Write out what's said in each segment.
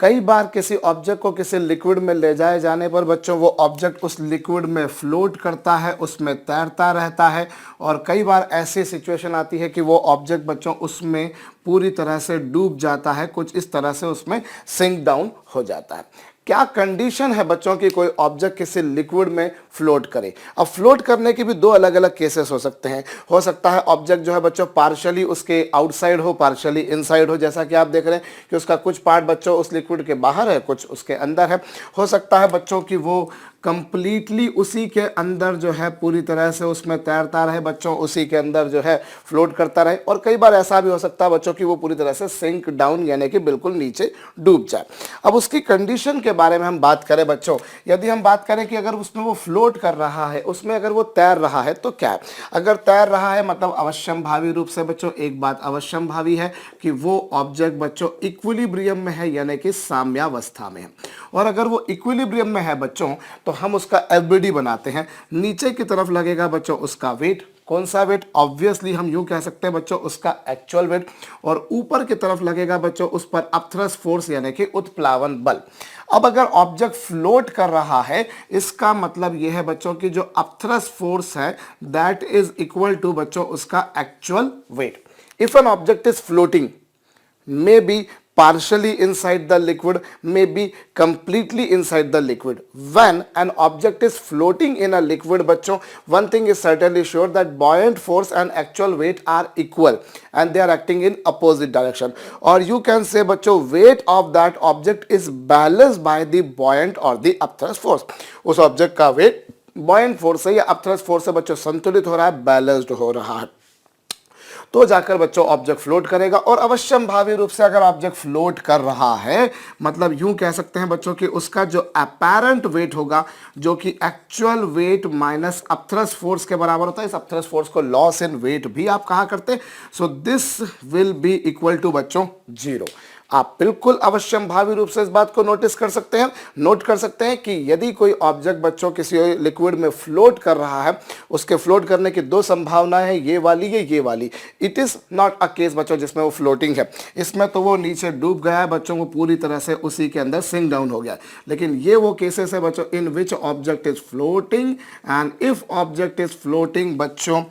कई बार किसी ऑब्जेक्ट को किसी लिक्विड में ले जाए जाने पर बच्चों वो ऑब्जेक्ट उस लिक्विड में फ्लोट करता है, उसमें तैरता रहता है, और कई बार ऐसी सिचुएशन आती है कि वो ऑब्जेक्ट बच्चों उसमें पूरी तरह से डूब जाता है, कुछ इस तरह से उसमें सिंक डाउन हो जाता है। क्या कंडीशन है बच्चों की कोई ऑब्जेक्ट किसी लिक्विड में फ्लोट करे? अब फ्लोट करने के भी दो अलग अलग केसेस हो सकते हैं। हो सकता है ऑब्जेक्ट जो है बच्चों पार्शियली उसके आउटसाइड हो, पार्शियली इनसाइड हो, जैसा कि आप देख रहे हैं कि उसका कुछ पार्ट बच्चों उस लिक्विड के बाहर है, कुछ उसके अंदर है। हो सकता है बच्चों की वो कंप्लीटली उसी के अंदर जो है पूरी तरह से उसमें तैरता रहे बच्चों, उसी के अंदर जो है फ्लोट करता रहे, और कई बार ऐसा भी हो सकता है बच्चों की वो पूरी तरह से सिंक डाउन यानी कि बिल्कुल नीचे डूब जाए। अब उसकी कंडीशन के बारे में हम बात करें बच्चों, यदि हम बात करें कि अगर उसमें वो फ्लोट कर रहा है, उसमें अगर वो तैर रहा है तो क्या है? अगर तैर रहा है मतलब अवश्यंभावी रूप से बच्चों एक बात अवश्यंभावी है कि वो ऑब्जेक्ट बच्चों इक्विलिब्रियम में है यानी कि साम्यावस्था में है। और अगर वो इक्विलिब्रियम में है बच्चों तो हम उसका एफबीडी बनाते हैं। नीचे की तरफ लगेगा बच्चों उसका वेट, कौन सा वेट? ऑब्वियसली हम यूं कह सकते हैं बच्चों उसका एक्चुअल वेट, और ऊपर की तरफ लगेगा बच्चों उस पर अपथ्रस्ट फोर्स यानी कि उत्प्लावन बल। अब अगर ऑब्जेक्ट फ्लोट कर रहा है इसका मतलब यह है बच्चों की जो अपथ्रस्ट फोर्स है दैट इज इक्वल टू बच्चों उसका actual wait. If an object is floating may be partially inside the liquid, may be completely inside the liquid. When an object is floating in a liquid बच्चों, one thing is certainly sure that buoyant force and actual weight are equal and they are acting in opposite direction, or you can say बच्चों weight of that object is balanced by the buoyant or the upthrust force. उस object का wait buoyant force से या upthrust force से बच्चों संतुलित हो रहा है, बैलेंस्ड हो रहा है, तो जाकर बच्चों ऑब्जेक्ट फ्लोट करेगा। और अवश्यंभावी रूप से अगर ऑब्जेक्ट फ्लोट कर रहा है मतलब यूं कह सकते हैं बच्चों कि उसका जो अपैरेंट वेट होगा जो कि actual weight minus upthrust force के बराबर होता है, इस अपथ्रस्ट फोर्स को लॉस इन वेट भी आप कहा करते हैं। So this will be equal to बच्चों 0। आप बिल्कुल अवश्यंभावी रूप से इस बात को नोट कर सकते हैं कि यदि कोई ऑब्जेक्ट बच्चों किसी लिक्विड में फ्लोट कर रहा है, उसके फ्लोट करने की दो संभावनाएं हैं, ये वाली ये वाली। It is not a case बच्चों जिसमें वो फ्लोटिंग है, इसमें तो वो नीचे डूब गया है बच्चों, वो पूरी तरह से उसी के अंदर सिंक डाउन हो गया है। लेकिन ये वो केसेस है बच्चों in which object is floating, and if object is floating बच्चों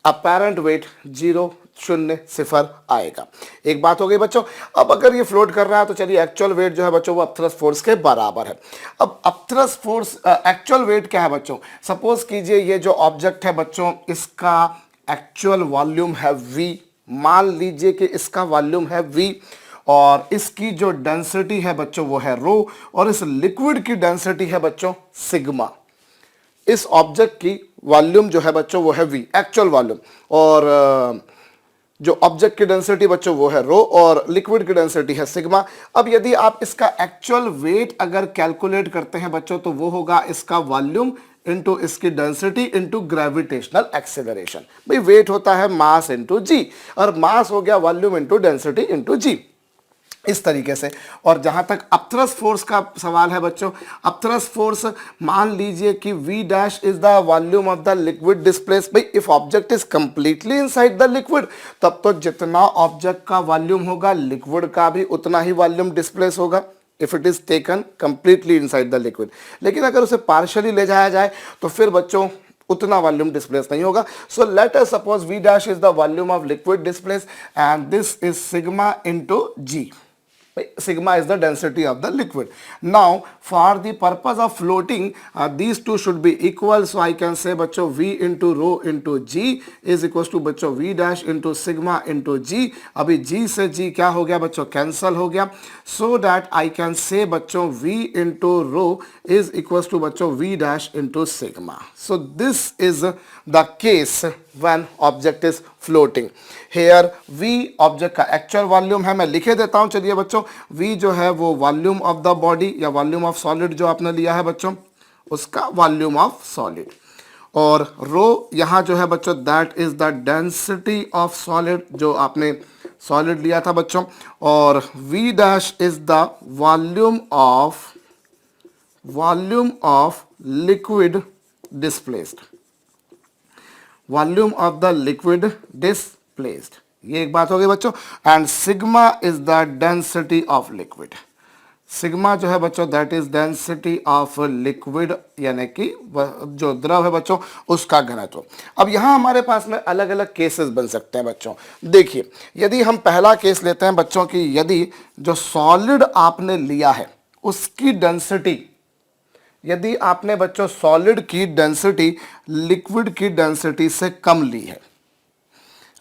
अपैरेंट वेट 0 0 0 आएगा। एक बात हो गई बच्चों। अब अगर ये फ्लोट कर रहा है तो चलिए एक्चुअल वेट जो है बच्चों वो अपथ्रस्ट फोर्स के बराबर है। अब अपथ्रस्ट फोर्स एक्चुअल वेट क्या है बच्चों? सपोज कीजिए ये जो ऑब्जेक्ट है बच्चों इसका एक्चुअल वॉल्यूम है v, मान लीजिए कि इसका वॉल्यूम है v, और इसकी जो डेंसिटी है बच्चों वो है रो, और इस लिक्विड की डेंसिटी है बच्चों सिग्मा। इस ऑब्जेक्ट की वॉल्यूम जो है बच्चों वो है v एक्चुअल वॉल्यूम, और जो ऑब्जेक्ट की डेंसिटी बच्चों वो है रो, और लिक्विड की डेंसिटी है सिग्मा। अब यदि आप इसका एक्चुअल वेट अगर कैलकुलेट करते हैं बच्चों तो वो होगा इसका वॉल्यूम इनटू इसकी डेंसिटी इनटू ग्रेविटेशनल एक्सेलरेशन। भाई वेट होता है मास इनटू जी, और मास हो गया वॉल्यूम इनटू डेंसिटी इनटू जी, इस तरीके से। और जहां तक अपथ्रस्ट फोर्स का सवाल है बच्चों, अपथ्रस्ट फोर्स मान लीजिए कि v dash is the volume of the liquid displace. भाई if object is completely inside the liquid तब तो जितना ऑब्जेक्ट का वॉल्यूम होगा लिक्विड का भी उतना ही वॉल्यूम डिस्प्लेस होगा, if it is taken completely inside the liquid. लेकिन अगर उसे पार्शियली ले जाया जाए तो फिर बच्चों उतना वॉल्यूम डिस्प्लेस नहीं होगा। So let us suppose v dash is the volume of liquid displace and this is sigma into g. Sigma is the density of the liquid. Now for the purpose of floating these two should be equal, so I can say बच्चों v into rho into g is equals to बच्चों v dash into sigma into g। अभी g से g क्या हो गया बच्चों? Cancel हो गया, so that I can say बच्चों v into rho is equals to बच्चों v dash into sigma। So this is the case when object is floating। Here v object का एक्चुअल वॉल्यूम है, मैं लिखे देता हूं चलिए बच्चों। v जो है वो वॉल्यूम ऑफ द बॉडी या वॉल्यूम ऑफ सॉलिड जो आपने लिया है बच्चों उसका वॉल्यूम ऑफ सॉलिड, और रो यहाँ जो है बच्चों that is the density of solid जो आपने सॉलिड लिया था बच्चों, और v dash is the volume of liquid displaced, volume of the liquid displaced. ये एक बात हो गई बच्चों। And sigma is the density of liquid, sigma जो है बच्चों that is density of liquid, यानी कि जो द्रव है बच्चों उसका घनत्व। अब यहां हमारे पास में अलग अलग केसेस बन सकते हैं बच्चों। देखिए, यदि हम पहला केस लेते हैं बच्चों की, यदि जो सॉलिड आपने लिया है उसकी डेंसिटी, यदि आपने बच्चों सॉलिड की डेंसिटी लिक्विड की डेंसिटी से कम ली है,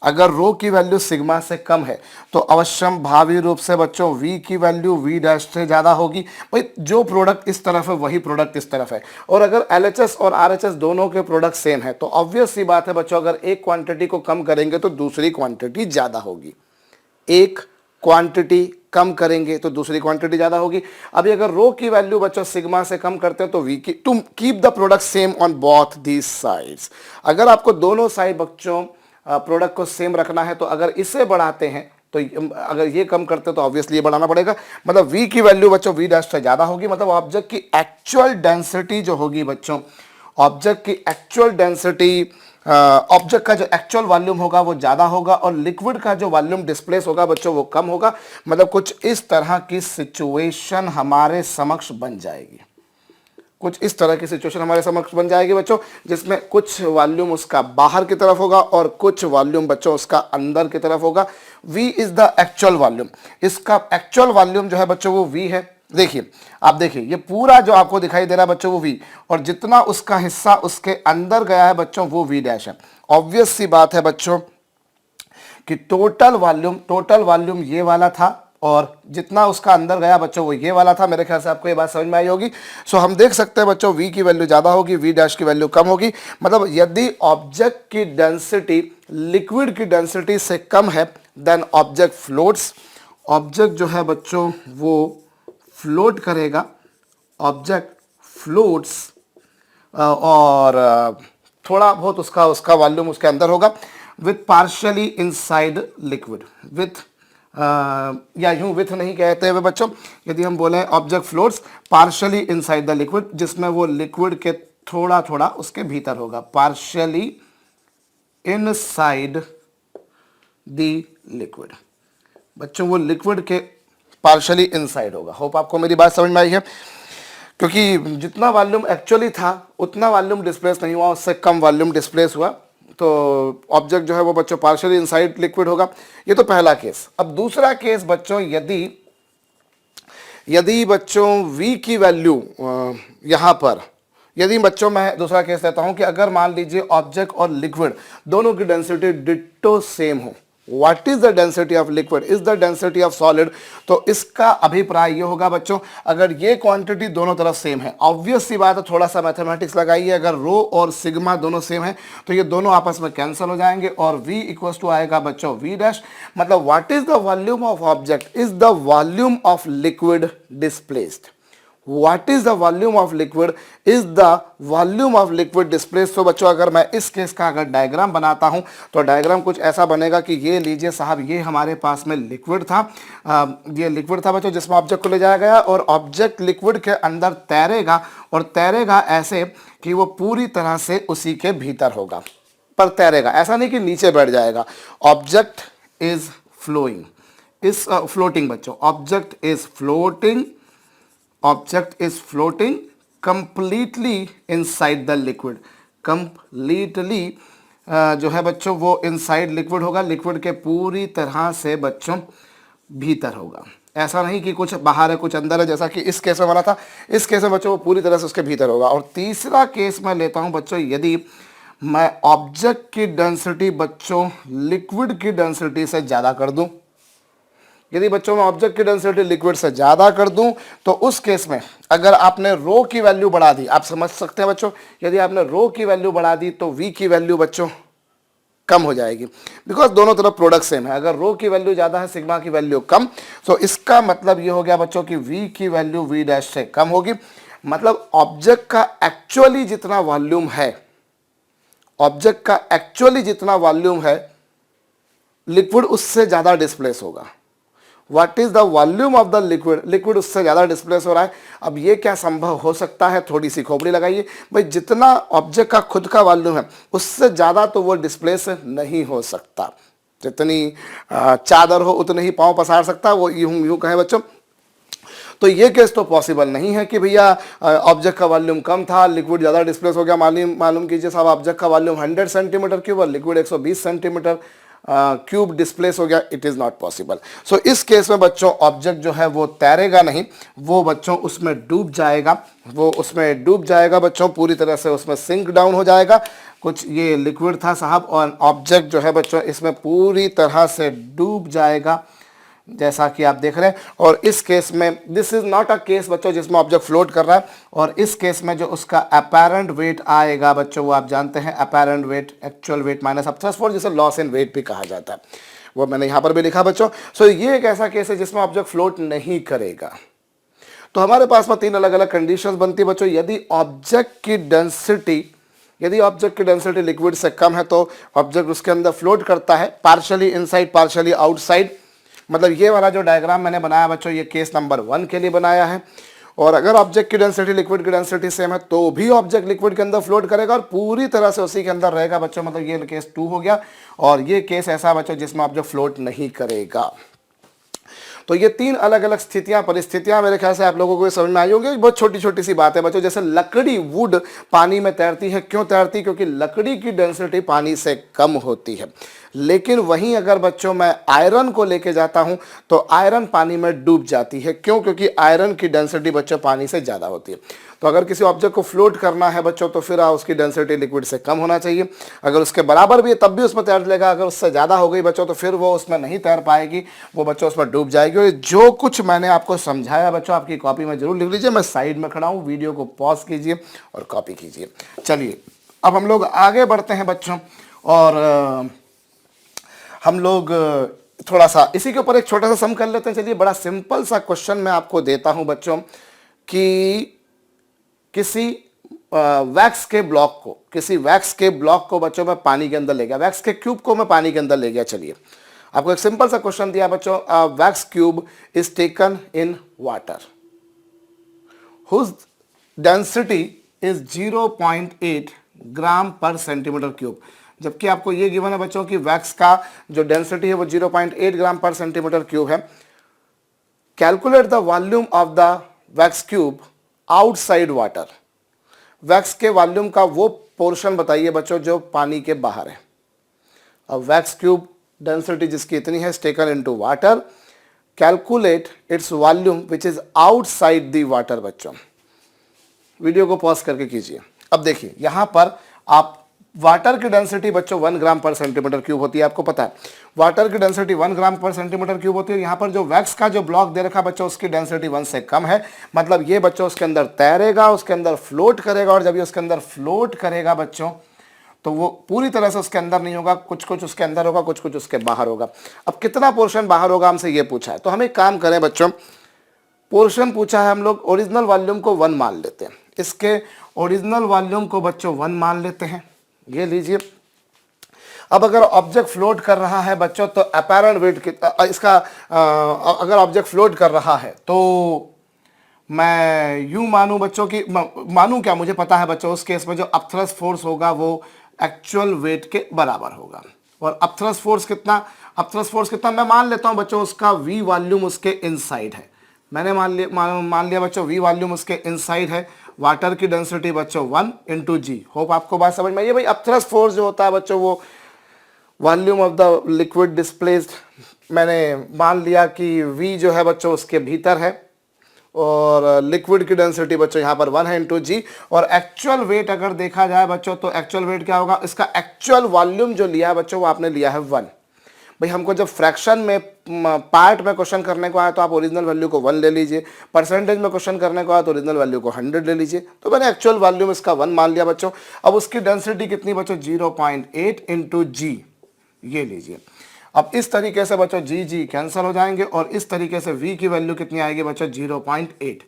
अगर रो की वैल्यू सिग्मा से कम है तो अवश्यम भावी रूप से बच्चों v की वैल्यू v डैश से ज़्यादा होगी। भाई जो प्रोडक्ट इस तरफ है वही प्रोडक्ट इस तरफ है, और अगर LHS और RHS दोनों के प्रोडक्ट सेम है तो ऑब्वियस सी बात है बच्चों, अगर एक क्वांटिटी को कम करेंगे तो दूसरी क्वांटिटी ज़्यादा होगी, एक क्वांटिटी कम करेंगे तो दूसरी क्वांटिटी ज़्यादा होगी। अभी अगर रो की वैल्यू बच्चों सिग्मा से कम करते हैं तो v की, to keep the product same on both these sides, अगर आपको दोनों साइड बच्चों प्रोडक्ट को सेम रखना है तो अगर इसे बढ़ाते हैं तो अगर ये कम करते हैं तो ऑब्वियसली ये बढ़ाना पड़ेगा, मतलब v की वैल्यू बच्चों v डैश से ज़्यादा होगी, मतलब ऑब्जेक्ट की एक्चुअल डेंसिटी जो होगी बच्चों, ऑब्जेक्ट की एक्चुअल डेंसिटी, ऑब्जेक्ट का जो एक्चुअल वॉल्यूम होगा वो ज़्यादा होगा और लिक्विड का जो वॉल्यूम डिस्प्लेस होगा बच्चों वो कम होगा। मतलब कुछ इस तरह की सिचुएशन हमारे समक्ष बन जाएगी, कुछ इस तरह की सिचुएशन हमारे समक्ष बन जाएगी बच्चों, जिसमें कुछ वॉल्यूम उसका बाहर की तरफ होगा और कुछ वॉल्यूम बच्चों उसका अंदर की तरफ होगा। V is the actual volume, इसका एक्चुअल वॉल्यूम जो है बच्चों वो V है। देखिए, आप देखिए ये पूरा जो आपको दिखाई दे रहा है बच्चों वो V, और जितना उसका हिस्सा उसके अंदर गया है बच्चों वो V डैश है। ऑब्वियस सी बात है बच्चों कि टोटल वॉल्यूम ये वाला था और जितना उसका अंदर गया बच्चों वो ये वाला था। मेरे ख्याल से आपको ये बात समझ में आई होगी। सो हम देख सकते हैं बच्चों v की वैल्यू ज़्यादा होगी, v डैश की वैल्यू कम होगी। मतलब यदि ऑब्जेक्ट की डेंसिटी लिक्विड की डेंसिटी से कम है देन ऑब्जेक्ट फ्लोट्स, ऑब्जेक्ट जो है बच्चों वो फ्लोट करेगा, ऑब्जेक्ट फ्लोट्स, और थोड़ा बहुत उसका वॉल्यूम उसके अंदर होगा with partially inside liquid, with या यूं विथ नहीं कहते हुए बच्चों, यदि हम बोले object floats partially inside the liquid, जिसमें वो लिक्विड के थोड़ा थोड़ा उसके भीतर होगा, पार्शियली इनसाइड द लिक्विड बच्चों, वो लिक्विड के पार्शियली इनसाइड होगा। होप आपको मेरी बात समझ में आई है, क्योंकि जितना वॉल्यूम एक्चुअली था उतना वॉल्यूम डिस्प्लेस नहीं हुआ, उससे कम वॉल्यूम डिस्प्लेस हुआ, तो ऑब्जेक्ट जो है वो बच्चों पार्शियली इनसाइड लिक्विड होगा। ये तो पहला केस। अब दूसरा केस बच्चों, यदि बच्चों v की वैल्यू यहाँ पर, यदि बच्चों मैं दूसरा केस लेता हूँ कि अगर मान लीजिए ऑब्जेक्ट और लिक्विड दोनों की डेंसिटी डिट्टो सेम हो, what is the density of liquid is the density of solid, तो इसका अभिप्राय ये होगा बच्चों, अगर ये क्वांटिटी दोनों तरफ सेम है, ऑब्वियस सी बात है, थोड़ा सा मैथमेटिक्स लगाइए, अगर रो और सिग्मा दोनों सेम है तो ये दोनों आपस में कैंसिल हो जाएंगे और v इक्वल्स टू आएगा बच्चों v डैश। मतलब what is the volume of object is the volume of liquid displaced, What is the volume of liquid is the volume of liquid displaced। तो बच्चों अगर मैं इस केस का अगर डायग्राम बनाता हूं तो डायग्राम कुछ ऐसा बनेगा कि ये लीजिए साहब, ये हमारे पास में लिक्विड था, ये लिक्विड था बच्चों जिसमें ऑब्जेक्ट को ले जाया गया, और ऑब्जेक्ट लिक्विड के अंदर तैरेगा, और तैरेगा ऐसे कि वो पूरी तरह से उसी के भीतर होगा, पर तैरेगा, ऐसा नहीं कि नीचे बैठ जाएगा। Object is flowing, is floating बच्चों, object is floating, object is floating completely inside the liquid, completely जो है बच्चों वो इनसाइड लिक्विड होगा, लिक्विड के पूरी तरह से बच्चों भीतर होगा। ऐसा नहीं कि कुछ बाहर है कुछ अंदर है, जैसा कि इस केस में बना था, इस केस में बच्चों वो पूरी तरह से उसके भीतर होगा। और तीसरा केस मैं लेता हूं बच्चों, यदि मैं ऑब्जेक्ट की डेंसिटी बच्चों लिक्विड की डेंसिटी से ज़्यादा कर दूं, यदि बच्चों में ऑब्जेक्ट की डेंसिटी लिक्विड से ज़्यादा कर दूं तो उस केस में अगर आपने रो की वैल्यू बढ़ा दी, आप समझ सकते हैं बच्चों, यदि आपने रो की वैल्यू बढ़ा दी तो v की वैल्यू बच्चों कम हो जाएगी, बिकॉज दोनों तरफ प्रोडक्ट सेम है। अगर रो की वैल्यू ज़्यादा है सिग्मा की वैल्यू कम, तो इसका मतलब ये हो गया बच्चों कि v की वैल्यू v डैश से कम होगी। मतलब ऑब्जेक्ट का एक्चुअली जितना वॉल्यूम है, ऑब्जेक्ट का एक्चुअली जितना वॉल्यूम है लिक्विड उससे ज़्यादा डिस्प्लेस होगा। What is the volume of the liquid, liquid उससे ज़्यादा डिस्प्लेस हो रहा है। अब ये क्या संभव हो सकता है, थोड़ी सी खोपड़ी लगाइए भाई, जितना ऑब्जेक्ट का खुद का वॉल्यूम है उससे ज़्यादा तो वो डिस्प्लेस नहीं हो सकता, जितनी चादर हो उतने ही पाँव पसार सकता, वो यूं कहें बच्चों। तो ये केस तो पॉसिबल नहीं है कि भैया ऑब्जेक्ट का वॉल्यूम कम था, लिक्विड ज़्यादा डिस्प्लेस हो गया। मालूम कीजिए साहब, ऑब्जेक्ट का वॉल्यूम 100 सेंटीमीटर क्यूब और लिक्विड 120 सेंटीमीटर क्यूब डिस्प्लेस हो गया। It is not possible. So इस केस में बच्चों ऑब्जेक्ट जो है वो तैरेगा नहीं, वो बच्चों उसमें डूब जाएगा, बच्चों, पूरी तरह से उसमें सिंक डाउन हो जाएगा। कुछ ये लिक्विड था साहब और ऑब्जेक्ट जो है बच्चों इसमें पूरी तरह से डूब जाएगा, जैसा कि आप देख रहे हैं। और इस केस में this is not a case बच्चों जिसमें ऑब्जेक्ट फ्लोट कर रहा है, और इस केस में जो उसका अपैरेंट वेट आएगा बच्चों, वो आप जानते हैं apparent weight actual weight minus upthrust force, जिसे लॉस इन वेट भी कहा जाता है, वो मैंने यहाँ पर भी लिखा बच्चों। सो ये एक ऐसा केस है जिसमें ऑब्जेक्ट फ्लोट नहीं करेगा। तो हमारे पास में 3 अलग अलग कंडीशंस बनती बच्चों। यदि ऑब्जेक्ट की डेंसिटी लिक्विड से कम है तो ऑब्जेक्ट उसके अंदर फ्लोट करता है, पार्शियली इनसाइड पार्शियली आउटसाइड। मतलब ये वाला जो डायग्राम मैंने बनाया बच्चों, ये केस नंबर 1 के लिए बनाया है। और अगर ऑब्जेक्ट की डेंसिटी लिक्विड की डेंसिटी सेम है तो भी ऑब्जेक्ट लिक्विड के अंदर फ्लोट करेगा और पूरी तरह से उसी के अंदर रहेगा बच्चों। मतलब ये केस 2 हो गया। और ये केस ऐसा बच्चों जिसमें ऑब्जेक्ट फ्लोट नहीं करेगा। तो ये 3 अलग अलग स्थितियां, परिस्थितियां मेरे ख्याल से आप लोगों को समझ में आई होंगी। बहुत छोटी छोटी सी बात है बच्चों, जैसे लकड़ी वुड पानी में तैरती है। क्यों तैरती? क्योंकि लकड़ी की डेंसिटी पानी से कम होती है। लेकिन वहीं अगर बच्चों मैं आयरन को लेके जाता हूं तो आयरन पानी में डूब जाती है। क्यों? क्योंकि आयरन की डेंसिटी बच्चों पानी से ज़्यादा होती है। तो अगर किसी ऑब्जेक्ट को फ्लोट करना है बच्चों तो फिर उसकी डेंसिटी लिक्विड से कम होना चाहिए। अगर उसके बराबर भी है तब भी उसमें तैर लेगा। अगर उससे ज़्यादा हो गई बच्चों तो फिर वो उसमें नहीं तैर पाएगी, वो बच्चों उसमें डूब जाएगी। और जो कुछ मैंने आपको समझाया बच्चों आपकी कॉपी में जरूर लिख लीजिए। मैं साइड में खड़ा हूँ, वीडियो को पॉज कीजिए और कॉपी कीजिए। चलिए अब हम लोग आगे बढ़ते हैं बच्चों, और हम लोग थोड़ा सा इसी के ऊपर एक छोटा सा सम कर लेते हैं। चलिए, बड़ा सिंपल सा क्वेश्चन मैं आपको देता हूं बच्चों कि किसी वैक्स के ब्लॉक को बच्चों मैं पानी के अंदर ले गया, वैक्स के क्यूब को मैं पानी के अंदर ले गया। चलिए, आपको एक सिंपल सा क्वेश्चन दिया बच्चों, wax cube is taken in water whose density is 0.8 gram per centimetre cube. जबकि आपको ये गिवन है बच्चों कि वैक्स का जो डेंसिटी है वो 0.8 ग्राम पर सेंटीमीटर क्यूब है। Calculate the volume of the wax cube outside water. Wax के वॉल्यूम का वो पोर्शन बताइए बच्चों जो पानी के बाहर है। अब वैक्स क्यूब डेंसिटी जिसकी इतनी है, taken into water, calculate its volume which is outside the water. बच्चों वीडियो को पॉज करके कीजिए। अब देखिए यहां पर आप वाटर की डेंसिटी बच्चों 1 ग्राम पर सेंटीमीटर क्यूब होती है। आपको पता है वाटर की डेंसिटी 1 ग्राम पर सेंटीमीटर क्यूब होती है। यहाँ पर जो वैक्स का जो ब्लॉक दे रखा बच्चों उसकी डेंसिटी 1 से कम है। मतलब ये बच्चों उसके अंदर तैरेगा, उसके अंदर फ्लोट करेगा, और जब ये उसके अंदर फ्लोट करेगा बच्चों तो वो पूरी तरह से उसके अंदर नहीं होगा, कुछ कुछ उसके अंदर होगा, कुछ कुछ उसके बाहर होगा। अब कितना पोर्शन बाहर होगा हमसे ये पूछा है, तो हम एक काम करें बच्चों, पोर्शन पूछा है हम लोग ओरिजिनल वॉल्यूम को 1 मान लेते हैं। इसके ओरिजिनल वॉल्यूम को बच्चों 1 मान लेते हैं, ये लीजिए। अब अगर ऑब्जेक्ट फ्लोट कर रहा है बच्चों तो अपैरेंट वेट इसका अगर ऑब्जेक्ट फ्लोट कर रहा है तो मैं यूं मानूं बच्चों की, मानूं क्या, मुझे पता है बच्चों उस केस में जो अपथ्रस्ट फोर्स होगा वो एक्चुअल वेट के बराबर होगा। और अपथ्रस्ट फोर्स कितना मैं मान लेता हूं बच्चों, उसका वी वॉल्यूम उसके इनसाइड है। मैंने मान लिया बच्चों वी वॉल्यूम उसके इनसाइड है। वाटर की डेंसिटी बच्चों 1 इंटू जी। होप आपको बात समझ में आई है भाई। अपथ्रस्ट फोर्स जो होता है बच्चों वो volume of the liquid displaced, मैंने मान लिया कि वी जो है बच्चों उसके भीतर है, और लिक्विड की डेंसिटी बच्चों यहाँ पर 1 है इंटू जी। और एक्चुअल वेट अगर देखा जाए बच्चों तो एक्चुअल वेट क्या होगा, इसका एक्चुअल वॉल्यूम जो लिया है बच्चों वो आपने लिया है 1। भाई हमको जब फ्रैक्शन में पार्ट में क्वेश्चन करने को आया तो आप ओरिजिनल वैल्यू को 1 ले लीजिए, परसेंटेज में क्वेश्चन करने को आया तो ओरिजिनल वैल्यू को 100 ले लीजिए। तो मैंने एक्चुअल वॉल्यूम इसका 1 मान लिया बच्चों। अब उसकी डेंसिटी कितनी बच्चों, 0.8 इंटू जी, ये लीजिए। अब इस तरीके से बच्चों जी जी कैंसिल हो जाएंगे, और इस तरीके से v की वैल्यू कितनी आएगी बच्चों, 0.8।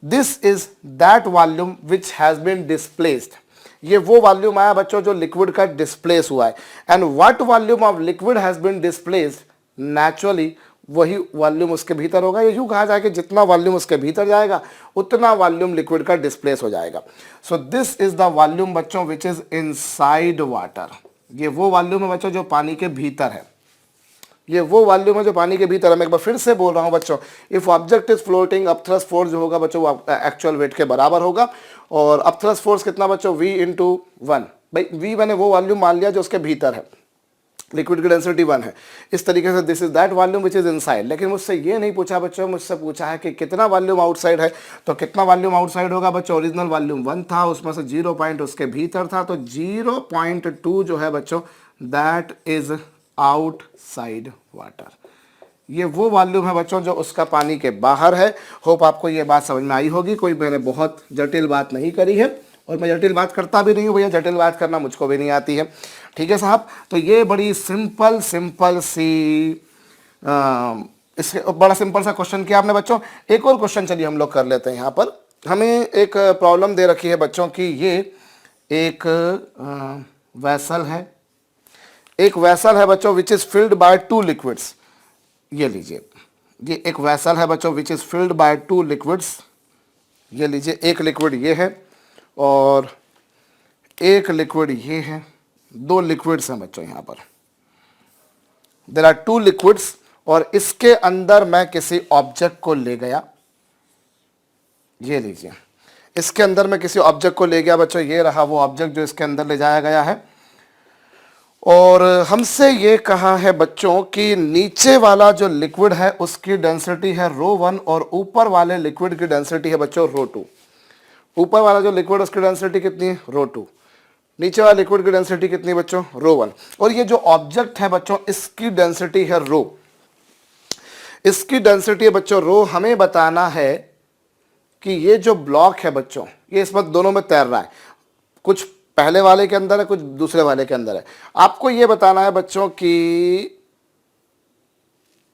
This is that volume which has been displaced. ये वो वॉल्यूम आया बच्चों जो लिक्विड का डिस्प्लेस हुआ है। And what volume of liquid has been displaced, naturally वही वॉल्यूम उसके भीतर होगा। ये यूं कहा जाए कि जितना वॉल्यूम उसके भीतर जाएगा उतना वॉल्यूम लिक्विड का डिस्प्लेस हो जाएगा। सो दिस इज द वॉल्यूम बच्चों विच इज इनसाइड वाटर। ये वो वॉल्यूम है बच्चों जो पानी के भीतर है। ये वो वॉल्यूम है जो पानी के भीतर है। मैं एक बार फिर से बोल रहा हूँ बच्चों, if object is floating, upthrust force जो होगा बच्चों वो एक्चुअल वेट के बराबर होगा। और अपथ्रस्ट फोर्स कितना बच्चों, v इंटू 1। भाई v मैंने वो वॉल्यूम मान लिया जो उसके भीतर है, लिक्विड की डेंसिटी 1 है। इस तरीके से this is that volume which is inside. लेकिन मुझसे ये नहीं पूछा बच्चों, मुझसे पूछा है कि कितना वॉल्यूम आउटसाइड है। तो कितना वॉल्यूम आउटसाइड होगा बच्चों, ओरिजिनल वॉल्यूम 1 था, उसमें से 0 पॉइंट उसके भीतर था, तो 0.2 जो है बच्चों दैट इज आउटसाइड वाटर। ये वो वॉल्यूम है बच्चों जो उसका पानी के बाहर है। होप आपको ये बात समझ में आई होगी। कोई मैंने बहुत जटिल बात नहीं करी है, और मैं जटिल बात करता भी नहीं हूँ भैया, जटिल बात करना मुझको भी नहीं आती है। ठीक है साहब, तो ये बड़ी सिंपल सी इसके बड़ा सिंपल सा क्वेश्चन किया आपने बच्चों। एक और क्वेश्चन चलिए हम लोग कर लेते हैं। यहाँ पर हमें एक प्रॉब्लम दे रखी है बच्चों की, ये एक वैसल है, एक वैसल है बच्चों which is filled by 2 liquids. ये लीजिए, ये एक वैसल है बच्चों which is filled by 2 liquids. ये लीजिए, एक लिक्विड ये है और एक लिक्विड ये है, 2 लिक्विड्स हैं बच्चों यहाँ पर। देयर आर 2 लिक्विड्स, और इसके अंदर मैं किसी ऑब्जेक्ट को ले गया। ये लीजिए, इसके अंदर मैं किसी ऑब्जेक्ट को ले गया बच्चों, ये रहा वो ऑब्जेक्ट जो इसके अंदर ले जाया गया है। और हमसे ये कहा है बच्चों कि नीचे वाला जो लिक्विड है उसकी डेंसिटी है ρ1 और ऊपर वाले लिक्विड की डेंसिटी है बच्चों ρ2। ऊपर वाला जो लिक्विड उसकी डेंसिटी कितनी है ρ2, नीचे वाला लिक्विड की डेंसिटी कितनी है बच्चों ρ1। और ये जो ऑब्जेक्ट है बच्चों इसकी डेंसिटी है ρ, इसकी डेंसिटी है बच्चों ρ। हमें बताना है कि ये जो ब्लॉक है बच्चों, ये इस वक्त दोनों में तैर रहा है, कुछ पहले वाले के अंदर है, कुछ दूसरे वाले के अंदर है। आपको ये बताना है बच्चों कि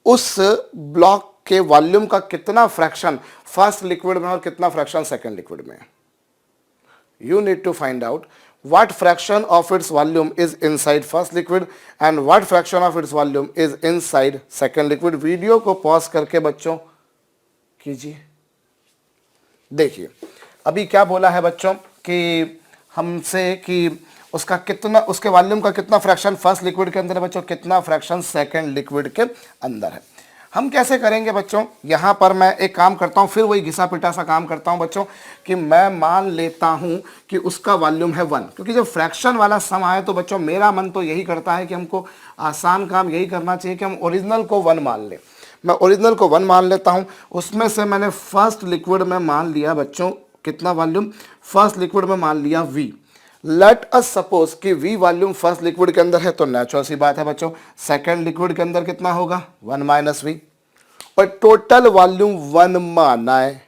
उस ब्लॉक के वॉल्यूम का कितना फ्रैक्शन फर्स्ट लिक्विड में और कितना फ्रैक्शन सेकंड लिक्विड में। You need to find out what fraction of its volume is inside first liquid and what fraction of its volume is inside second liquid। Video को pause करके बच्चों कीजिए। देखिए अभी क्या बोला है बच्चों कि हमसे कि उसका कितना, उसके वॉल्यूम का कितना फ्रैक्शन फर्स्ट लिक्विड के अंदर है बच्चों, कितना फ्रैक्शन सेकंड लिक्विड के अंदर है। हम कैसे करेंगे बच्चों, यहाँ पर मैं एक काम करता हूँ, फिर वही घिसा पिटा सा काम करता हूँ बच्चों कि मैं मान लेता हूँ कि उसका वॉल्यूम है 1, क्योंकि जब फ्रैक्शन वाला सम आए तो बच्चों मेरा मन तो यही करता है कि हमको आसान काम यही करना चाहिए कि हम ओरिजिनल को 1 मान लें। मैं ओरिजिनल को 1 मान लेता हूँ, उसमें से मैंने फर्स्ट लिक्विड में मान लिया बच्चों कितना वॉल्यूम, फर्स्ट लिक्विड में मान लिया v। लेट अस सपोज कि v वॉल्यूम फर्स्ट लिक्विड के अंदर है, तो नेचुरल सी बात है बच्चों सेकंड लिक्विड के अंदर कितना होगा 1 माइनस v। और टोटल वॉल्यूम 1 माना है,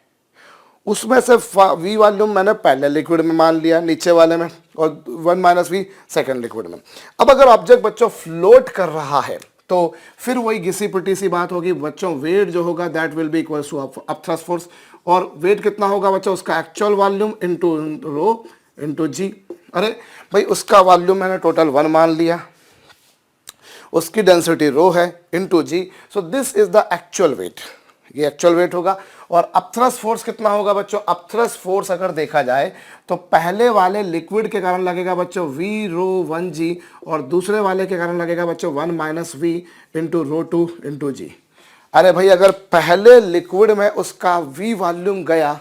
उसमें से v वॉल्यूम मैंने पहले लिक्विड में मान लिया नीचे वाले में, और 1 माइनस v सेकंड लिक्विड में। अब अगर ऑब्जेक्ट बच्चों फ्लोट कर रहा है तो फिर वही घिसी पिटी सी बात होगी बच्चों, वेट जो होगा that will be equal to upthrust force. और वेट कितना होगा बच्चों, उसका actual volume into rho into g. अरे भाई उसका वॉल्यूम मैंने टोटल 1 मान लिया, उसकी डेंसिटी रो है into g, so this is the actual weight, ये एक्चुअल वेट होगा। और अपथ्रस्ट फोर्स कितना होगा बच्चों, अपथ्रस्ट फोर्स अगर देखा जाए तो पहले वाले लिक्विड के कारण लगेगा बच्चों v रो 1 g, और दूसरे वाले के कारण लगेगा बच्चों 1 minus v into rho 2 into g. अरे भाई अगर पहले लिक्विड में उसका v वॉल्यूम गया,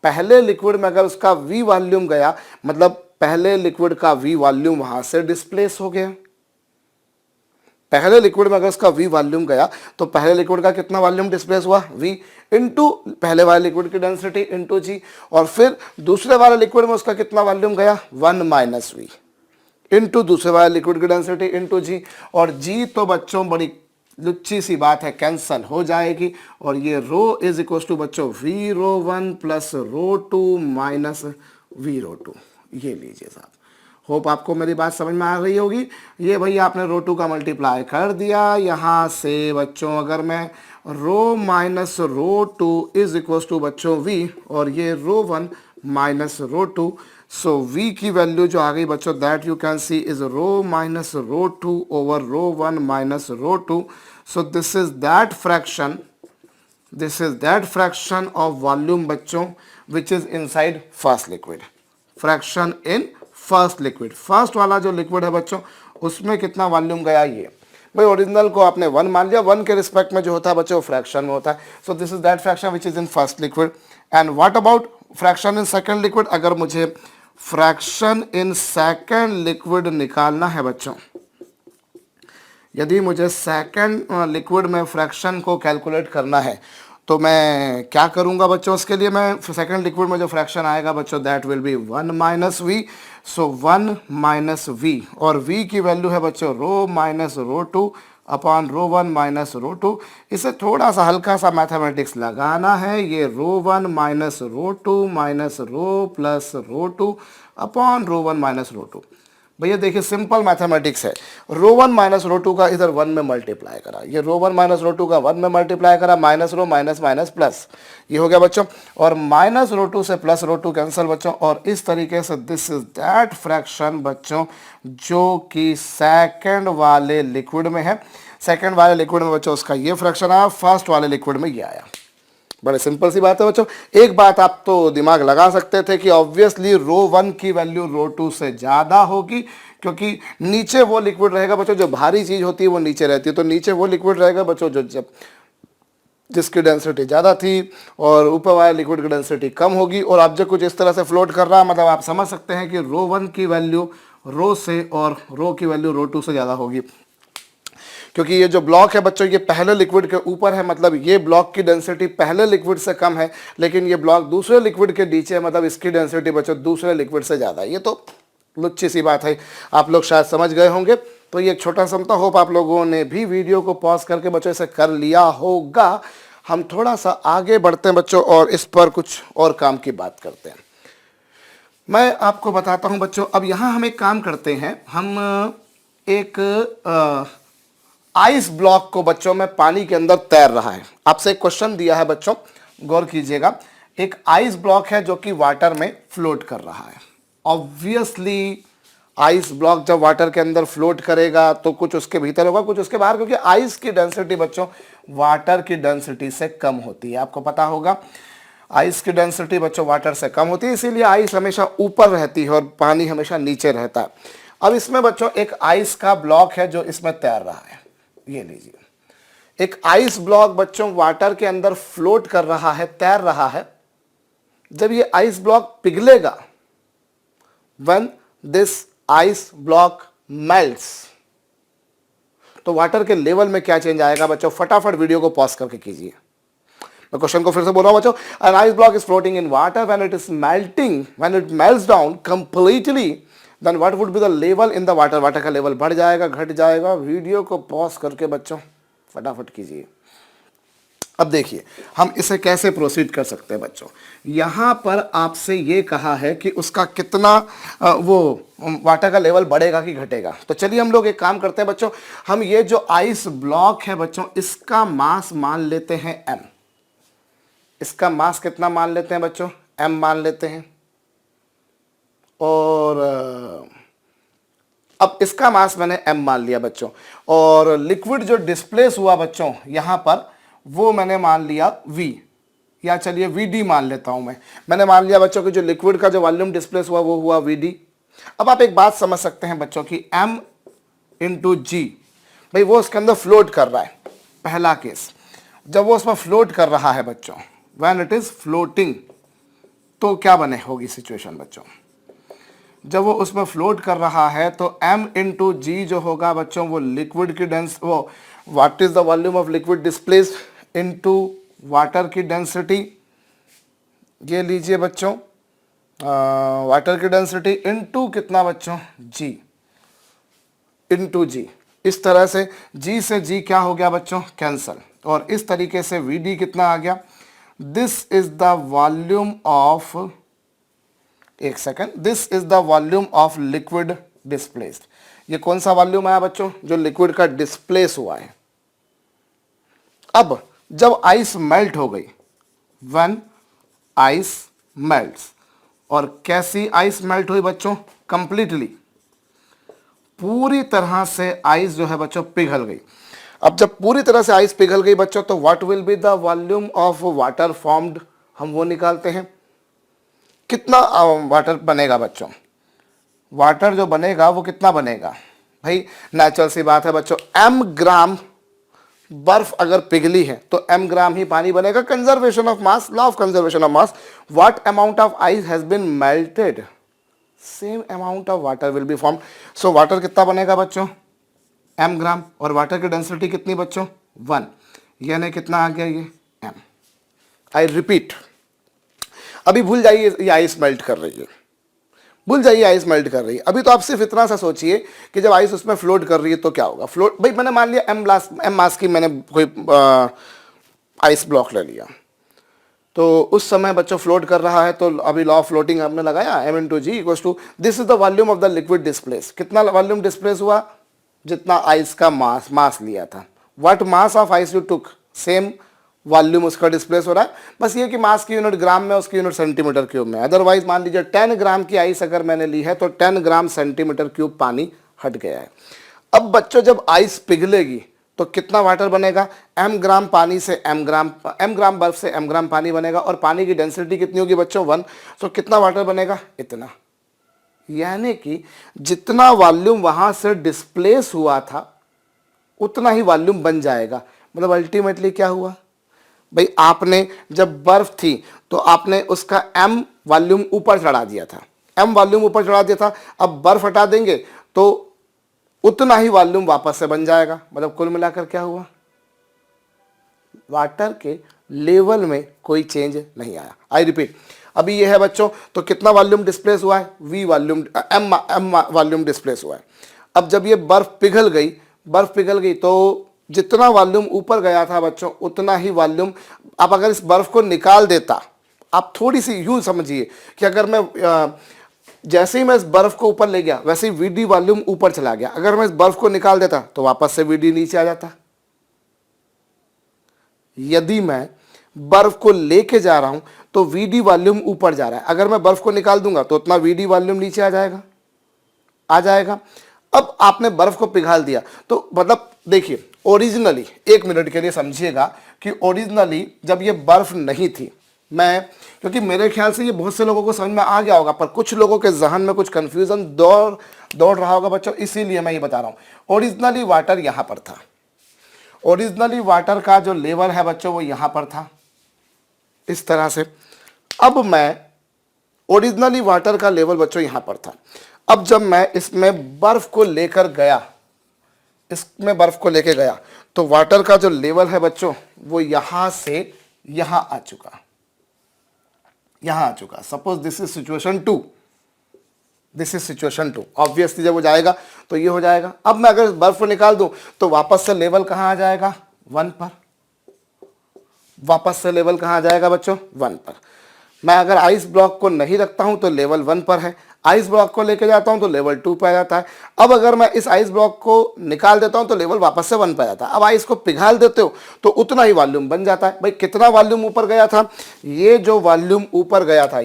पहले लिक्विड में अगर उसका v वॉल्यूम गया, मतलब पहले लिक्विड का v वॉल्यूम वहां से डिस्प्लेस हो गया। पहले लिक्विड में अगर उसका v वॉल्यूम गया तो पहले लिक्विड का कितना वॉल्यूम डिस्प्लेस हुआ v इंटू पहले वाले लिक्विड की डेंसिटी इंटू जी। और फिर दूसरे वाले लिक्विड में उसका कितना वॉल्यूम गया 1 माइनस v इंटू दूसरे वाले लिक्विड की डेंसिटी इंटू जी। और जी तो बच्चों बड़ी लुच्ची सी बात है, कैंसल हो जाएगी, और ये रो इज इक्वल टू बच्चों v रो 1 प्लस रो 2 माइनस v रो 2। ये लीजिए साहब, होप आपको मेरी बात समझ में आ रही होगी। ये भैया आपने रो 2 का मल्टीप्लाई कर दिया यहाँ से बच्चों, अगर मैं rho minus rho 2 is equal to बच्चों v, और ये rho 1 minus rho 2, so v की वैल्यू जो आ गई बच्चों that you can see is rho minus rho 2 over rho 1 minus rho 2। So this is that fraction, this is that fraction of volume बच्चों which is inside first liquid. Fraction in first liquid, first वाला जो liquid है बच्चों उसमें कितना volume गया ये। भाई ओरिजिनल को आपने 1 मान लिया, 1 के रिस्पेक्ट में जो होता है बच्चों वो फ्रैक्शन में होता है. सो this is that fraction which is in first liquid. And what about fraction in second liquid? अगर मुझे फ्रैक्शन इन सेकंड लिक्विड निकालना है बच्चों, यदि मुझे सेकंड लिक्विड में फ्रैक्शन को कैलकुलेट करना है तो मैं क्या करूंगा बच्चों? उसके लिए मैं सेकंड लिक्विड में जो फ्रैक्शन आएगा बच्चों that will be 1 minus v. So 1 minus v, और v की वैल्यू है बच्चों rho minus rho two upon rho 1 minus rho 2. इसे थोड़ा सा हल्का सा मैथमेटिक्स लगाना है. ये rho 1 minus rho 2 minus rho plus रो 2 अपॉन रो 1 माइनस रो 2. भैया देखिए सिंपल मैथमेटिक्स है. रो 1 माइनस रो 2 का इधर 1 में मल्टीप्लाई करा, ये रो 1 माइनस रो 2 का 1 में मल्टीप्लाई करा, minus rho minus minus plus, ये हो गया बच्चों. और माइनस रो 2 से प्लस रो 2 कैंसिल बच्चों. और इस तरीके से दिस इज दैट फ्रैक्शन बच्चों जो कि सेकंड वाले लिक्विड में है. सेकंड वाले लिक्विड में बच्चों उसका ये फ्रैक्शन आया, फर्स्ट वाले लिक्विड में ये आया. बड़े सिंपल सी बात है बच्चों. एक बात आप तो दिमाग लगा सकते थे कि ऑब्वियसली रो 1 की वैल्यू रो 2 से ज़्यादा होगी, क्योंकि नीचे वो लिक्विड रहेगा बच्चों जो भारी चीज़ होती है वो नीचे रहती है. तो नीचे वो लिक्विड रहेगा बच्चों जो जब जिसकी डेंसिटी ज़्यादा थी, और ऊपर वाले लिक्विड की डेंसिटी कम होगी. और ऑब्जेक्ट कुछ इस तरह से फ्लोट कर रहा है, मतलब आप समझ सकते हैं कि रो 1 की वैल्यू रो से और रो की वैल्यू रो 2 से ज़्यादा होगी. क्योंकि ये जो ब्लॉक है बच्चों ये पहले लिक्विड के ऊपर है, मतलब ये ब्लॉक की डेंसिटी पहले लिक्विड से कम है, लेकिन ये ब्लॉक दूसरे लिक्विड के नीचे है, मतलब इसकी डेंसिटी बच्चों दूसरे लिक्विड से ज़्यादा है. ये तो लुच्ची सी बात है, आप लोग शायद समझ गए होंगे. तो ये एक छोटा समता, होप आप लोगों ने भी वीडियो को पॉज करके बच्चों इसे कर लिया होगा. हम थोड़ा सा आगे बढ़ते हैं बच्चों और इस पर कुछ और काम की बात करते हैं. मैं आपको बताता हूं बच्चों. अब यहाँ हम एक काम करते हैं, हम एक आइस ब्लॉक को बच्चों में पानी के अंदर तैर रहा है. आपसे एक क्वेश्चन दिया है बच्चों, गौर कीजिएगा. एक आइस ब्लॉक है जो कि वाटर में फ्लोट कर रहा है. ऑब्वियसली आइस ब्लॉक जब वाटर के अंदर फ्लोट करेगा तो कुछ उसके भीतर होगा कुछ उसके बाहर, क्योंकि आइस की डेंसिटी बच्चों वाटर की डेंसिटी से कम होती है. आपको पता होगा आइस की डेंसिटी बच्चों वाटर से कम होती है, इसीलिए आइस हमेशा ऊपर रहती है और पानी हमेशा नीचे रहता है. अब इसमें बच्चों एक आइस का ब्लॉक है जो इसमें तैर रहा है. ये लीजिए, एक आइस ब्लॉक बच्चों वाटर के अंदर फ्लोट कर रहा है, तैर रहा है. जब ये आइस ब्लॉक पिघलेगा, when this ice block melts, तो वाटर के लेवल में क्या चेंज आएगा बच्चों? फटाफट वीडियो को पॉज करके कीजिए. मैं क्वेश्चन को फिर से बोल रहा हूं बच्चों. An ice block is floating in water, when it is melting, when it melts down completely, then what would be the level in the water? Water का लेवल बढ़ जाएगा, घट जाएगा? वीडियो को पॉज करके बच्चों फटाफट कीजिए. अब देखिए हम इसे कैसे प्रोसीड कर सकते हैं बच्चों. यहां पर आपसे ये कहा है कि उसका कितना वो वाटर का लेवल बढ़ेगा कि घटेगा. तो चलिए हम लोग एक काम करते हैं बच्चों, हम ये जो आइस ब्लॉक है बच्चों इसका मास मान लेते हैं m. इसका मास कितना मान लेते हैं बच्चों? m मान लेते हैं. और अब इसका मास मैंने m मान लिया बच्चों, और लिक्विड जो डिस्प्लेस हुआ बच्चों यहां पर वो मैंने मान लिया v, या चलिए vd मान लेता हूं. मैंने मान लिया बच्चों कि जो लिक्विड का जो वॉल्यूम डिस्प्लेस हुआ वो हुआ vd. अब आप एक बात समझ सकते हैं बच्चों की m इंटू जी, भाई वो उसके अंदर फ्लोट कर रहा है. पहला केस, जब वो उसमें फ्लोट कर रहा है बच्चों, व्हेन इट इज फ्लोटिंग, तो क्या बने होगी सिचुएशन बच्चों? जब वो उसमें फ्लोट कर रहा है तो m इंटू जी जो होगा बच्चों वो लिक्विड की डेंस वो what is the volume of liquid displaced into water की डेंसिटी. ये लीजिए बच्चों वाटर की डेंसिटी इनटू कितना बच्चों? जी, इनटू जी. इस तरह से जी से जी क्या हो गया बच्चों? कैंसल. और इस तरीके से वी डी कितना आ गया? This is the volume of, एक second, this is the volume of liquid displaced. ये कौन सा वॉल्यूम आया बच्चों? जो लिक्विड का डिस्प्लेस हुआ है. अब जब आइस मेल्ट हो गई, व्हेन आइस मेल्ट्स, और कैसी आइस मेल्ट हुई बच्चों? कंप्लीटली, पूरी तरह से आइस जो है बच्चों पिघल गई. अब जब पूरी तरह से आइस पिघल गई बच्चों तो what will be the volume of water formed? हम वो निकालते हैं. कितना वाटर बनेगा बच्चों? वाटर जो बनेगा वो कितना बनेगा? भाई नेचुरल सी बात है बच्चों, m ग्राम बर्फ अगर पिघली है तो m ग्राम ही पानी बनेगा। Conservation of mass, law of conservation of mass, what amount of ice has been melted, same amount of water will be form. So water कितना बनेगा बच्चों, m ग्राम, और वाटर की डेंसिटी कितनी बच्चों 1, यानी कितना आ गया ये m। आई रिपीट, अभी भूल जाइए ये आइस मेल्ट कर रही है, भूल जाइए आइस मेल्ट कर रही है। अभी तो आप सिर्फ इतना सा सोचिए कि जब आइस उसमें फ्लोट कर रही है तो क्या होगा। फ्लोट, भाई मैंने मान लिया एम मास की मैंने कोई आइस ब्लॉक ले लिया, तो उस समय बच्चों फ्लोट कर रहा है, तो अभी लॉ ऑफ फ्लोटिंग हमने लगाया, m into g equals to this is the volume of the liquid displace. कितना वॉल्यूम डिस्प्लेस हुआ, जितना आइस का मास लिया था। What mass of ice you took, same volume उसका डिस्प्लेस हो रहा है, बस ये कि मास की यूनिट ग्राम में, उसकी यूनिट सेंटीमीटर क्यूब में। अदरवाइज मान लीजिए 10 ग्राम की आइस अगर मैंने ली है तो 10 ग्राम सेंटीमीटर क्यूब पानी हट गया है। अब बच्चों जब आइस पिघलेगी तो कितना वाटर बनेगा, m ग्राम पानी से m ग्राम बर्फ से m ग्राम पानी बनेगा, और पानी की डेंसिटी कितनी होगी बच्चों 1, तो कितना वाटर बनेगा, इतना। यानी कि जितना वॉल्यूम वहां से डिस्प्लेस हुआ था उतना ही वॉल्यूम बन जाएगा। मतलब अल्टीमेटली क्या हुआ भाई, आपने जब बर्फ थी तो आपने उसका m वॉल्यूम ऊपर चढ़ा दिया था, m वॉल्यूम ऊपर चढ़ा दिया था। अब बर्फ हटा देंगे तो उतना ही वॉल्यूम वापस से बन जाएगा। मतलब कुल मिलाकर क्या हुआ, वाटर के लेवल में कोई चेंज नहीं आया। आई रिपीट, अभी ये है बच्चों, तो कितना वॉल्यूम डिस्प्लेस हुआ है, v volume, m volume displace हुआ है। अब जब ये बर्फ पिघल गई तो जितना वॉल्यूम ऊपर गया था बच्चों उतना ही वॉल्यूम, आप अगर इस बर्फ को निकाल देता, आप थोड़ी सी यूं समझिए कि अगर मैं जैसे ही मैं इस बर्फ को ऊपर ले गया वैसे ही वीडी वॉल्यूम ऊपर चला गया। अगर मैं इस बर्फ को निकाल देता तो वापस से वीडी नीचे आ जाता। यदि मैं बर्फ को लेके जा रहा हूं तो वीडी वॉल्यूम ऊपर जा रहा है, अगर मैं बर्फ को निकाल दूंगा तो उतना वीडी वॉल्यूम नीचे आ जाएगा। अब आपने बर्फ को पिघाल दिया, तो मतलब देखिए ओरिजिनली, एक मिनट के लिए समझिएगा कि ओरिजिनली जब ये बर्फ नहीं थी, क्योंकि मेरे ख्याल से ये बहुत से लोगों को समझ में आ गया होगा, पर कुछ लोगों के जहन में कुछ कंफ्यूजन दौड़ रहा होगा बच्चों, इसीलिए मैं ये बता रहा हूं। ओरिजिनली वाटर यहां पर था, ओरिजिनली वाटर का जो लेवल है बच्चों वो यहां पर था इस तरह से। अब मैं ओरिजिनली वाटर का लेवल बच्चों यहां पर था। अब जब मैं इसमें बर्फ को लेकर गया, तो वाटर का जो लेवल है बच्चों वो यहां से यहां आ चुका। Suppose this is situation 2, obviously जब वो जाएगा तो ये हो जाएगा। अब मैं अगर बर्फ को निकाल दूं तो वापस से लेवल कहां आ जाएगा, 1 पर। बच्चों 1 पर। मैं अगर आइस ब्लॉक को नहीं रखता हूं तो लेवल 1 पर है, आइस ब्लॉक को लेके जाता हूं तो लेवल 2 पे आ जाता है। अब अगर मैं इस आइस ब्लॉक को निकाल देता हूं तो लेवल वापस से 1 पे आ जाता है। अब आइस को पिघाल देते हो तो उतना ही वॉल्यूम बन जाता है। भाई कितना वॉल्यूम ऊपर गया था, ये जो वॉल्यूम ऊपर गया था,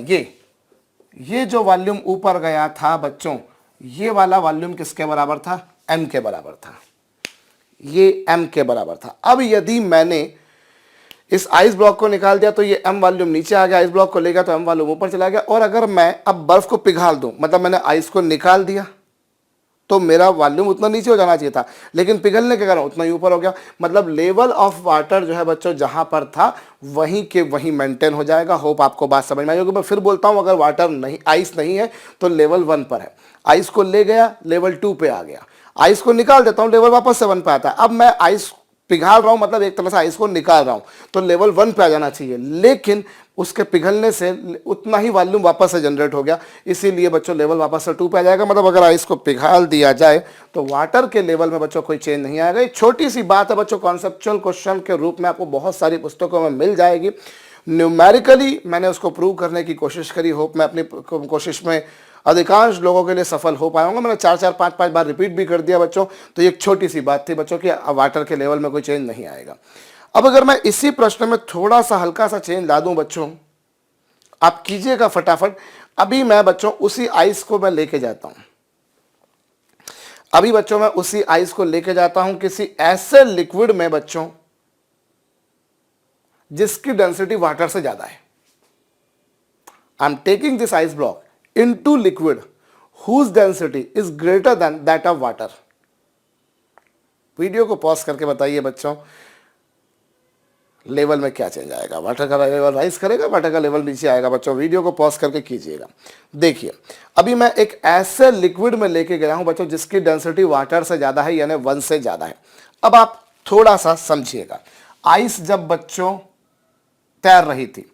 ये जो वॉल्यूम ऊपर गया था बच्चों, ये वाला वॉल्यूम किसके बराबर था, m के बराबर था। ये m के बराबर था। अब यदि मैंने इस आइस ब्लॉक को निकाल दिया तो ये m वॉल्यूम नीचे आ गया, आइस ब्लॉक को ले गया तो m वॉल्यूम ऊपर चला गया। और अगर मैं अब बर्फ को पिघाल दूं, मतलब मैंने आइस को निकाल दिया, तो मेरा वॉल्यूम उतना नीचे हो जाना चाहिए था, लेकिन पिघलने के कारण उतना ही ऊपर हो गया। मतलब लेवल ऑफ वाटर जो है बच्चों जहां पर था वहीं के वहीं मेंटेन हो जाएगा। होप आपको बात समझ में आई होगी। मैं फिर बोलता हूं, अगर वाटर नहीं, आइस नहीं है तो लेवल 1 पर है, आइस को ले गया लेवल 2 पे आ गया, आइस को निकाल देता हूं लेवल वापस से 1 पे आता है। अब मैं आइस पिघाल रहा हूं, मतलब एक तरह से आइस को निकाल रहा हूं, तो लेवल 1 पे आ जाना चाहिए, लेकिन उसके पिघलने से उतना ही वॉल्यूम वापस से जनरेट हो गया, इसीलिए बच्चों लेवल वापस से 2 पे आ जाएगा। मतलब अगर आइस को पिघाल दिया जाए तो वाटर के लेवल में बच्चों कोई चेंज नहीं आएगा। एक छोटी सी बात है बच्चों, कॉन्सेप्चुअल क्वेश्चन के रूप में आपको बहुत सारी पुस्तकों में मिल जाएगी। न्यूमेरिकली मैंने उसको प्रूव करने की कोशिश करी। होप मैं अपनी कोशिश में अधिकांश लोगों के लिए सफल हो पाऊंगा। मैंने 4-4, 5-5 बार रिपीट भी कर दिया बच्चों। तो एक छोटी सी बात थी बच्चों कि वाटर के लेवल में कोई चेंज नहीं आएगा। अब अगर मैं इसी प्रश्न में थोड़ा सा हल्का सा चेंज ला दूं बच्चों, आप कीजिएगा फटाफट। अभी मैं बच्चों उसी आइस को मैं लेके जाता हूं, मैं उसी आइस को लेके जाता हूं किसी ऐसे लिक्विड में बच्चों जिसकी डेंसिटी वाटर से ज्यादा है। I am taking this ice block into liquid whose density is greater than that of water. Video को पॉज करके बताइए बच्चों, लेवल में क्या चेंज आएगा? वाटर का लेवल राइज करेगा, वाटर का लेवल नीचे आएगा। बच्चों वीडियो को पॉज करके कीजिएगा। देखिए अभी मैं एक ऐसे लिक्विड में लेके गया हूं बच्चों जिसकी डेंसिटी वाटर से ज़्यादा है, यानी 1 से ज़्यादा है। अब आप थोड़ा सा समझिएगा, आइस जब बच्चों तैर रही थी,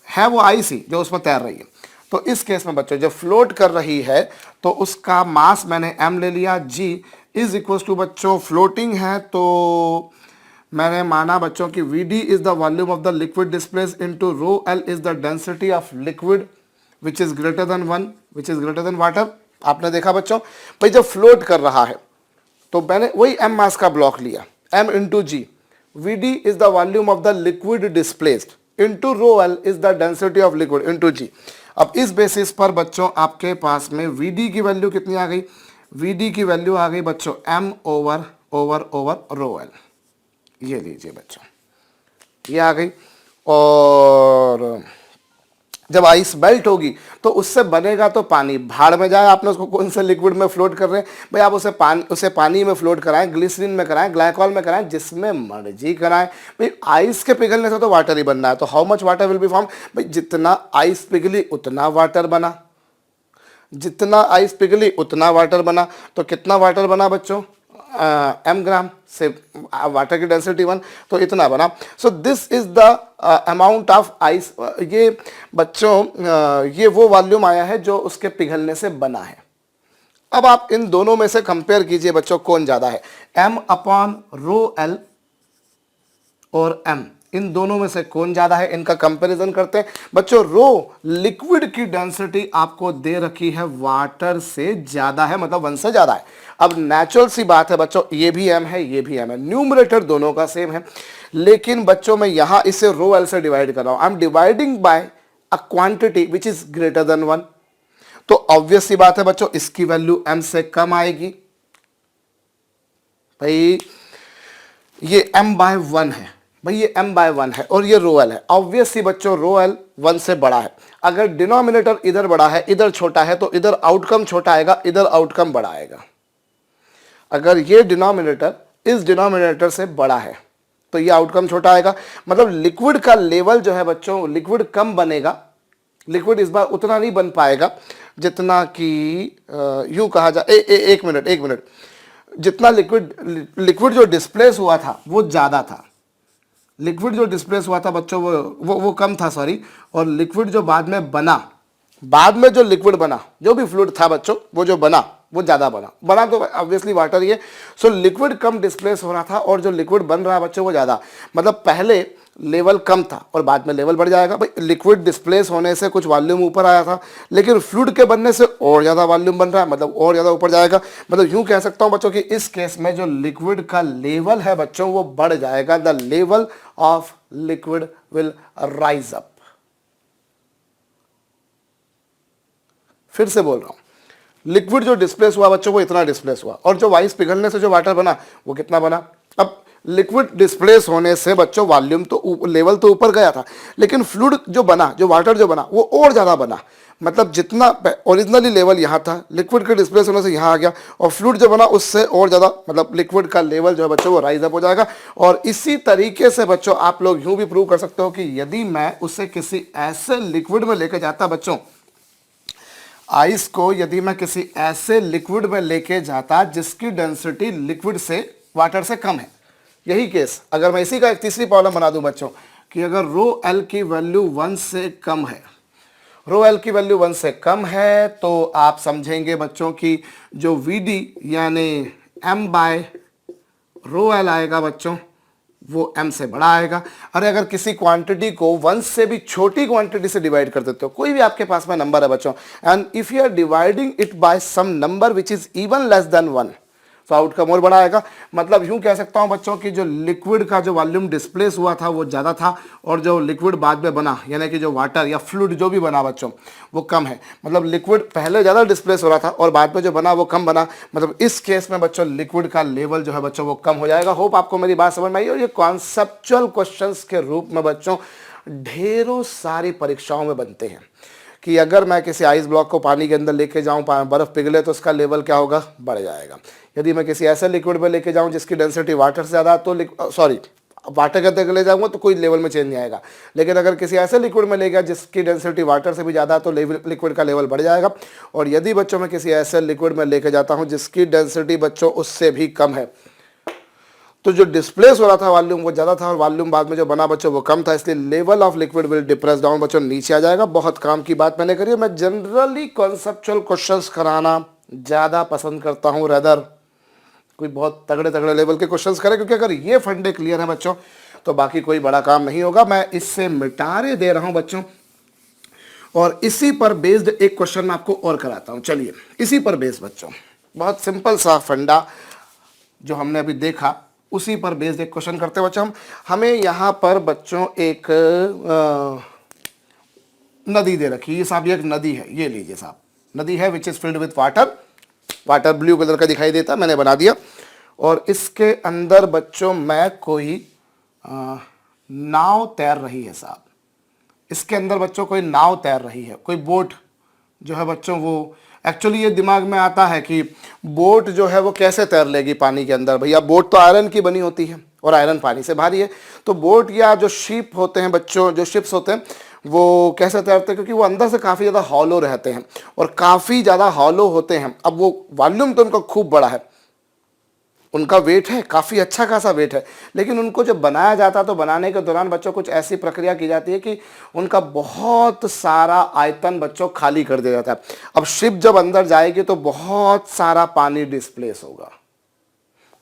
है वो आइस ही जो उसमें तैर रही है, तो इस केस में बच्चों जब फ्लोट कर रही है तो उसका मास मैंने m ले लिया, g इज इक्वल टू बच्चों फ्लोटिंग है तो मैंने माना बच्चों कि Vd is the volume of the liquid displace into rho L is the density of liquid which is greater than 1 which is greater than water. आपने देखा बच्चों भाई जब फ्लोट कर रहा है तो मैंने वही m मास का ब्लॉक लिया, m into g. Vd is the volume of the liquid displaced into rho L is the density of liquid into g. अब इस बेसिस पर बच्चों आपके पास में Vd की वैल्यू कितनी आ गई? Vd की वैल्यू आ गई बच्चों m ओवर ओवर ओवर रो L। ये लीजिए बच्चों, ये आ गई। और जब आइस मेल्ट होगी तो उससे बनेगा तो पानी, भाड़ में जाए, आपने उसको कौन से लिक्विड में फ्लोट कर रहे हैं भाई, आप उसे पानी में फ्लोट कराएं, ग्लिसरीन में कराएं, ग्लाइकॉल में कराएं, जिसमें मर्जी कराएं भाई। आइस के पिघलने से तो वाटर ही बनना है, तो how much water will be form भाई, जितना आइस पिघली उतना वाटर बना, जितना आइस पिघली उतना वाटर बना। तो कितना वाटर बना बच्चों? m ग्राम से वाटर की डेंसिटी 1, तो इतना बना। सो this is the amount of ice. ये बच्चों ये वो वॉल्यूम आया है जो उसके पिघलने से बना है। अब आप इन दोनों में से कंपेयर कीजिए बच्चों कौन ज्यादा है, m अपॉन रो L और m, इन दोनों में से कौन ज्यादा है, इनका कंपैरिजन करते हैं बच्चों। रो लिक्विड की डेंसिटी आपको दे रखी है वाटर से ज्यादा है, मतलब 1 से ज्यादा है। अब नेचुरल सी बात है बच्चों, ये भी m है, ये भी m है, न्यूमरेटर दोनों का सेम है, लेकिन बच्चों मैं यहां इसे रो L से डिवाइड कर रहा हूं। I am dividing by a quantity which is greater than 1, तो ऑब्वियस सी बात है बच्चों इसकी वैल्यू m से कम आएगी भाई। ये m/1 है भाई, ये m/1 है और ये रो L है। ऑब्वियस सी बच्चों रो L 1 से बड़ा है। अगर डिनोमिनेटर इधर बड़ा है इधर छोटा है तो इधर आउटकम छोटा आएगा, इधर आउटकम बड़ा आएगा। अगर ये डिनोमिनेटर इस डिनोमिनेटर से बड़ा है तो ये आउटकम छोटा आएगा, मतलब लिक्विड का लेवल जो है बच्चों, लिक्विड कम बनेगा, लिक्विड इस बार उतना नहीं बन पाएगा जितना कि यूं कहा जाए। एक मिनट, जितना लिक्विड जो डिस्प्लेस हुआ था वो ज्यादा था, लिक्विड जो डिस्प्लेस हुआ था बच्चों वो कम था, सॉरी। और लिक्विड जो बाद में बना, बाद में जो लिक्विड बना, जो भी फ्लूइड था बच्चों, वो जो बना वो ज्यादा बना तो ऑब्वियसली वाटर ही है। सो लिक्विड कम डिस्प्लेस हो रहा था और जो लिक्विड बन रहा है बच्चों वो ज्यादा, मतलब पहले लेवल कम था और बाद में लेवल बढ़ जाएगा भाई। लिक्विड डिस्प्लेस होने से कुछ वॉल्यूम ऊपर आया था, लेकिन फ्लूइड के बनने से और ज्यादा वॉल्यूम बन रहा है, मतलब और ज्यादा ऊपर जाएगा। मतलब यूं कह सकता हूं बच्चों कि इस केस में जो लिक्विड का लेवल है बच्चों वो बढ़ जाएगा, the level of liquid will rise up. फिर से बोल रहा हूं, लिक्विड जो डिस्प्लेस हुआ बच्चों वो इतना डिस्प्लेस हुआ, और जो आइस पिघलने से जो वाटर बना वो कितना बना। अब लिक्विड डिस्प्लेस होने से बच्चों वॉल्यूम तो लेवल तो ऊपर गया था, लेकिन फ्लूइड जो बना, जो वाटर जो बना वो और ज्यादा बना। मतलब जितना ओरिजिनली लेवल यहाँ था, लिक्विड के डिस्प्लेस होने से यहाँ आ गया, और फ्लूइड जो बना उससे और ज्यादा, मतलब लिक्विड का लेवल जो है बच्चों वो राइज अप हो जाएगा। और इसी तरीके से बच्चों आप लोग यूं भी प्रूव कर सकते हो कि यदि मैं उसे किसी ऐसे लिक्विड में लेके जाता बच्चों, आइस को यदि मैं किसी ऐसे लिक्विड में लेके जाता जिसकी डेंसिटी लिक्विड से, वाटर से कम है, यही केस अगर मैं इसी का एक तीसरी प्रॉब्लम बना दूं बच्चों कि अगर रो L की वैल्यू 1 से कम है, रो L की वैल्यू 1 से कम है, तो आप समझेंगे बच्चों कि जो Vd यानी m/रो L आएगा बच्चों वो m से बड़ा आएगा। अरे अगर किसी क्वांटिटी को 1 से भी छोटी क्वांटिटी से डिवाइड कर देते हो, कोई भी आपके पास में नंबर है बच्चों, and if you are dividing it by some number which is even less than 1, तो आउटकम और बड़ा आएगा। मतलब यूं कह सकता हूं बच्चों कि जो लिक्विड का जो वॉल्यूम डिस्प्लेस हुआ था वो ज़्यादा था, और जो लिक्विड बाद में बना यानी कि जो वाटर या फ्लूइड जो भी बना बच्चों वो कम है। मतलब लिक्विड पहले ज़्यादा डिस्प्लेस हो रहा था और बाद में जो बना वो कम बना। मतलब इस केस में बच्चों लिक्विड का लेवल जो है बच्चों वो कम हो जाएगा। होप आपको मेरी बात समझ में आई। और ये कॉन्सेप्चुअल क्वेश्चंस के रूप में बच्चों ढेरों सारी परीक्षाओं में बनते हैं कि अगर मैं किसी आइस ब्लॉक को पानी के अंदर लेके जाऊं, बर्फ़ पिघले तो उसका लेवल क्या होगा, बढ़ जाएगा। यदि मैं किसी ऐसे लिक्विड में लेके जाऊं जिसकी डेंसिटी वाटर से ज़्यादा, तो सॉरी वाटर के अंदर ले जाऊंगा तो कोई लेवल में चेंज नहीं आएगा। लेकिन अगर किसी ऐसे लिक्विड में ले गया जिसकी डेंसिटी वाटर से भी ज़्यादा, तो लिक्विड का लेवल बढ़ जाएगा। और यदि बच्चों मैं किसी ऐसे लिक्विड में लेके जाता हूँ जिसकी डेंसिटी बच्चों उससे भी कम है, तो जो डिस्प्लेस हो रहा था वॉल्यूम वो ज़्यादा था और वॉल्यूम बाद में जो बना बच्चों वो कम था, इसलिए level of liquid will depress down, बच्चों नीचे आ जाएगा। बहुत काम की बात मैंने करी है। मैं जनरली कॉन्सेप्चुअल क्वेश्चंस कराना ज़्यादा पसंद करता हूँ, रेदर कोई बहुत तगड़े तगड़े लेवल के क्वेश्चंस करें, क्योंकि अगर ये फंडे क्लियर है बच्चों तो बाकी कोई बड़ा काम नहीं होगा। मैं इससे मिटारे दे रहा हूँ बच्चों, और इसी पर बेस्ड एक क्वेश्चन मैं आपको और कराता हूँ। चलिए इसी पर बेस्ड बच्चों, बहुत सिंपल सा फंडा जो हमने अभी देखा उसी पर बेस्ड एक क्वेश्चन करते हैं बच्चों। हमें यहाँ पर बच्चों एक नदी दे रखी है। ये साहब ये एक नदी है, ये लीजिए साहब, नदी है which is filled with water. Water blue colour का दिखाई देता, मैंने बना दिया। और इसके अंदर बच्चों मैं कोई नाव तैर रही है साहब। इसके अंदर बच्चों कोई नाव तैर रही है, कोई बोट जो है बच्चों, वो एक्चुअली ये दिमाग में आता है कि बोट जो है वो कैसे तैर लेगी पानी के अंदर। भैया बोट तो आयरन की बनी होती है और आयरन पानी से भारी है, तो बोट या जो शिप होते हैं बच्चों, जो शिप्स होते हैं वो कैसे तैरते हैं, क्योंकि वो अंदर से काफ़ी ज़्यादा हॉलो रहते हैं और काफ़ी ज़्यादा हॉलो होते हैं। अब वो वॉल्यूम तो उनका खूब बड़ा है, उनका वेट है काफ़ी अच्छा खासा वेट है, लेकिन उनको जब बनाया जाता है तो बनाने के दौरान बच्चों कुछ ऐसी प्रक्रिया की जाती है कि उनका बहुत सारा आयतन बच्चों खाली कर दिया जाता है। अब शिप जब अंदर जाएगी तो बहुत सारा पानी डिस्प्लेस होगा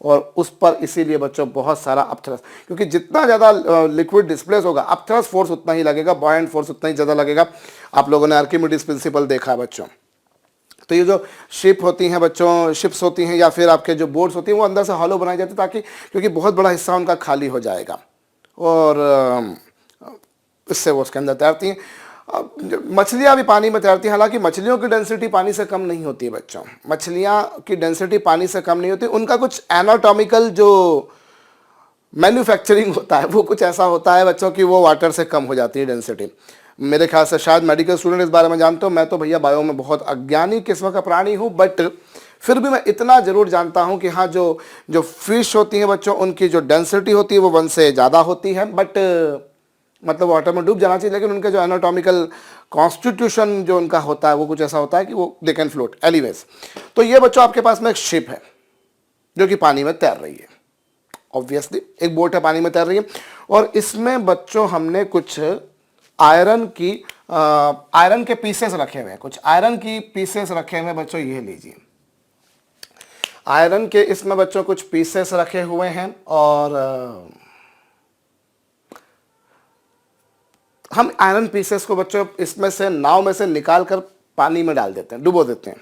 और उस पर इसीलिए बच्चों बहुत सारा अपथ्रस्ट, क्योंकि जितना ज़्यादा लिक्विड डिस्प्लेस होगा अपथ्रस्ट फोर्स उतना ही लगेगा, बॉयंट फोर्स उतना ही ज़्यादा लगेगा। आप लोगों ने आर्किमिडीज प्रिंसिपल देखा है बच्चों। तो ये जो शिप होती हैं बच्चों, शिप्स होती हैं या फिर आपके जो बोट्स होती हैं, वो अंदर से हॉलो बनाई जाती है ताकि, क्योंकि बहुत बड़ा हिस्सा उनका खाली हो जाएगा और इससे वो उसके अंदर तैरती हैं। मछलियाँ भी पानी में तैरती हैं, हालांकि मछलियों की डेंसिटी पानी से कम नहीं होती है बच्चों। मछलियाँ की डेंसिटी पानी से कम नहीं होती, उनका कुछ एनाटॉमिकल जो मैन्युफैक्चरिंग होता है वो कुछ ऐसा होता है बच्चों कि वो वाटर से कम हो जाती है डेंसिटी। मेरे ख्याल से शायद मेडिकल स्टूडेंट इस बारे में जानते हो, मैं तो भैया बायो में बहुत अज्ञानी किस्म का प्राणी हूँ, बट फिर भी मैं इतना ज़रूर जानता हूँ कि हाँ जो फिश होती हैं बच्चों उनकी जो डेंसिटी होती है वो 1 से ज़्यादा होती है, बट मतलब वाटर में डूब जाना चाहिए, लेकिन उनके जो एनाटॉमिकल कॉन्स्टिट्यूशन जो उनका होता है वो कुछ ऐसा होता है कि वो दे कैन फ्लोट एनीवेज। तो ये बच्चों आपके पास में एक शिप है जो कि पानी में तैर रही है, ऑब्वियसली एक बोट है पानी में तैर रही है, और इसमें बच्चों हमने कुछ आयरन के पीसेस रखे हुए हैं, कुछ आयरन की पीसेस रखे हुए हैं बच्चों। ये लीजिए आयरन के इसमें बच्चों कुछ पीसेस रखे हुए हैं और हम आयरन पीसेस को बच्चों इसमें से नाव में से निकाल कर पानी में डाल देते हैं, डुबो देते हैं।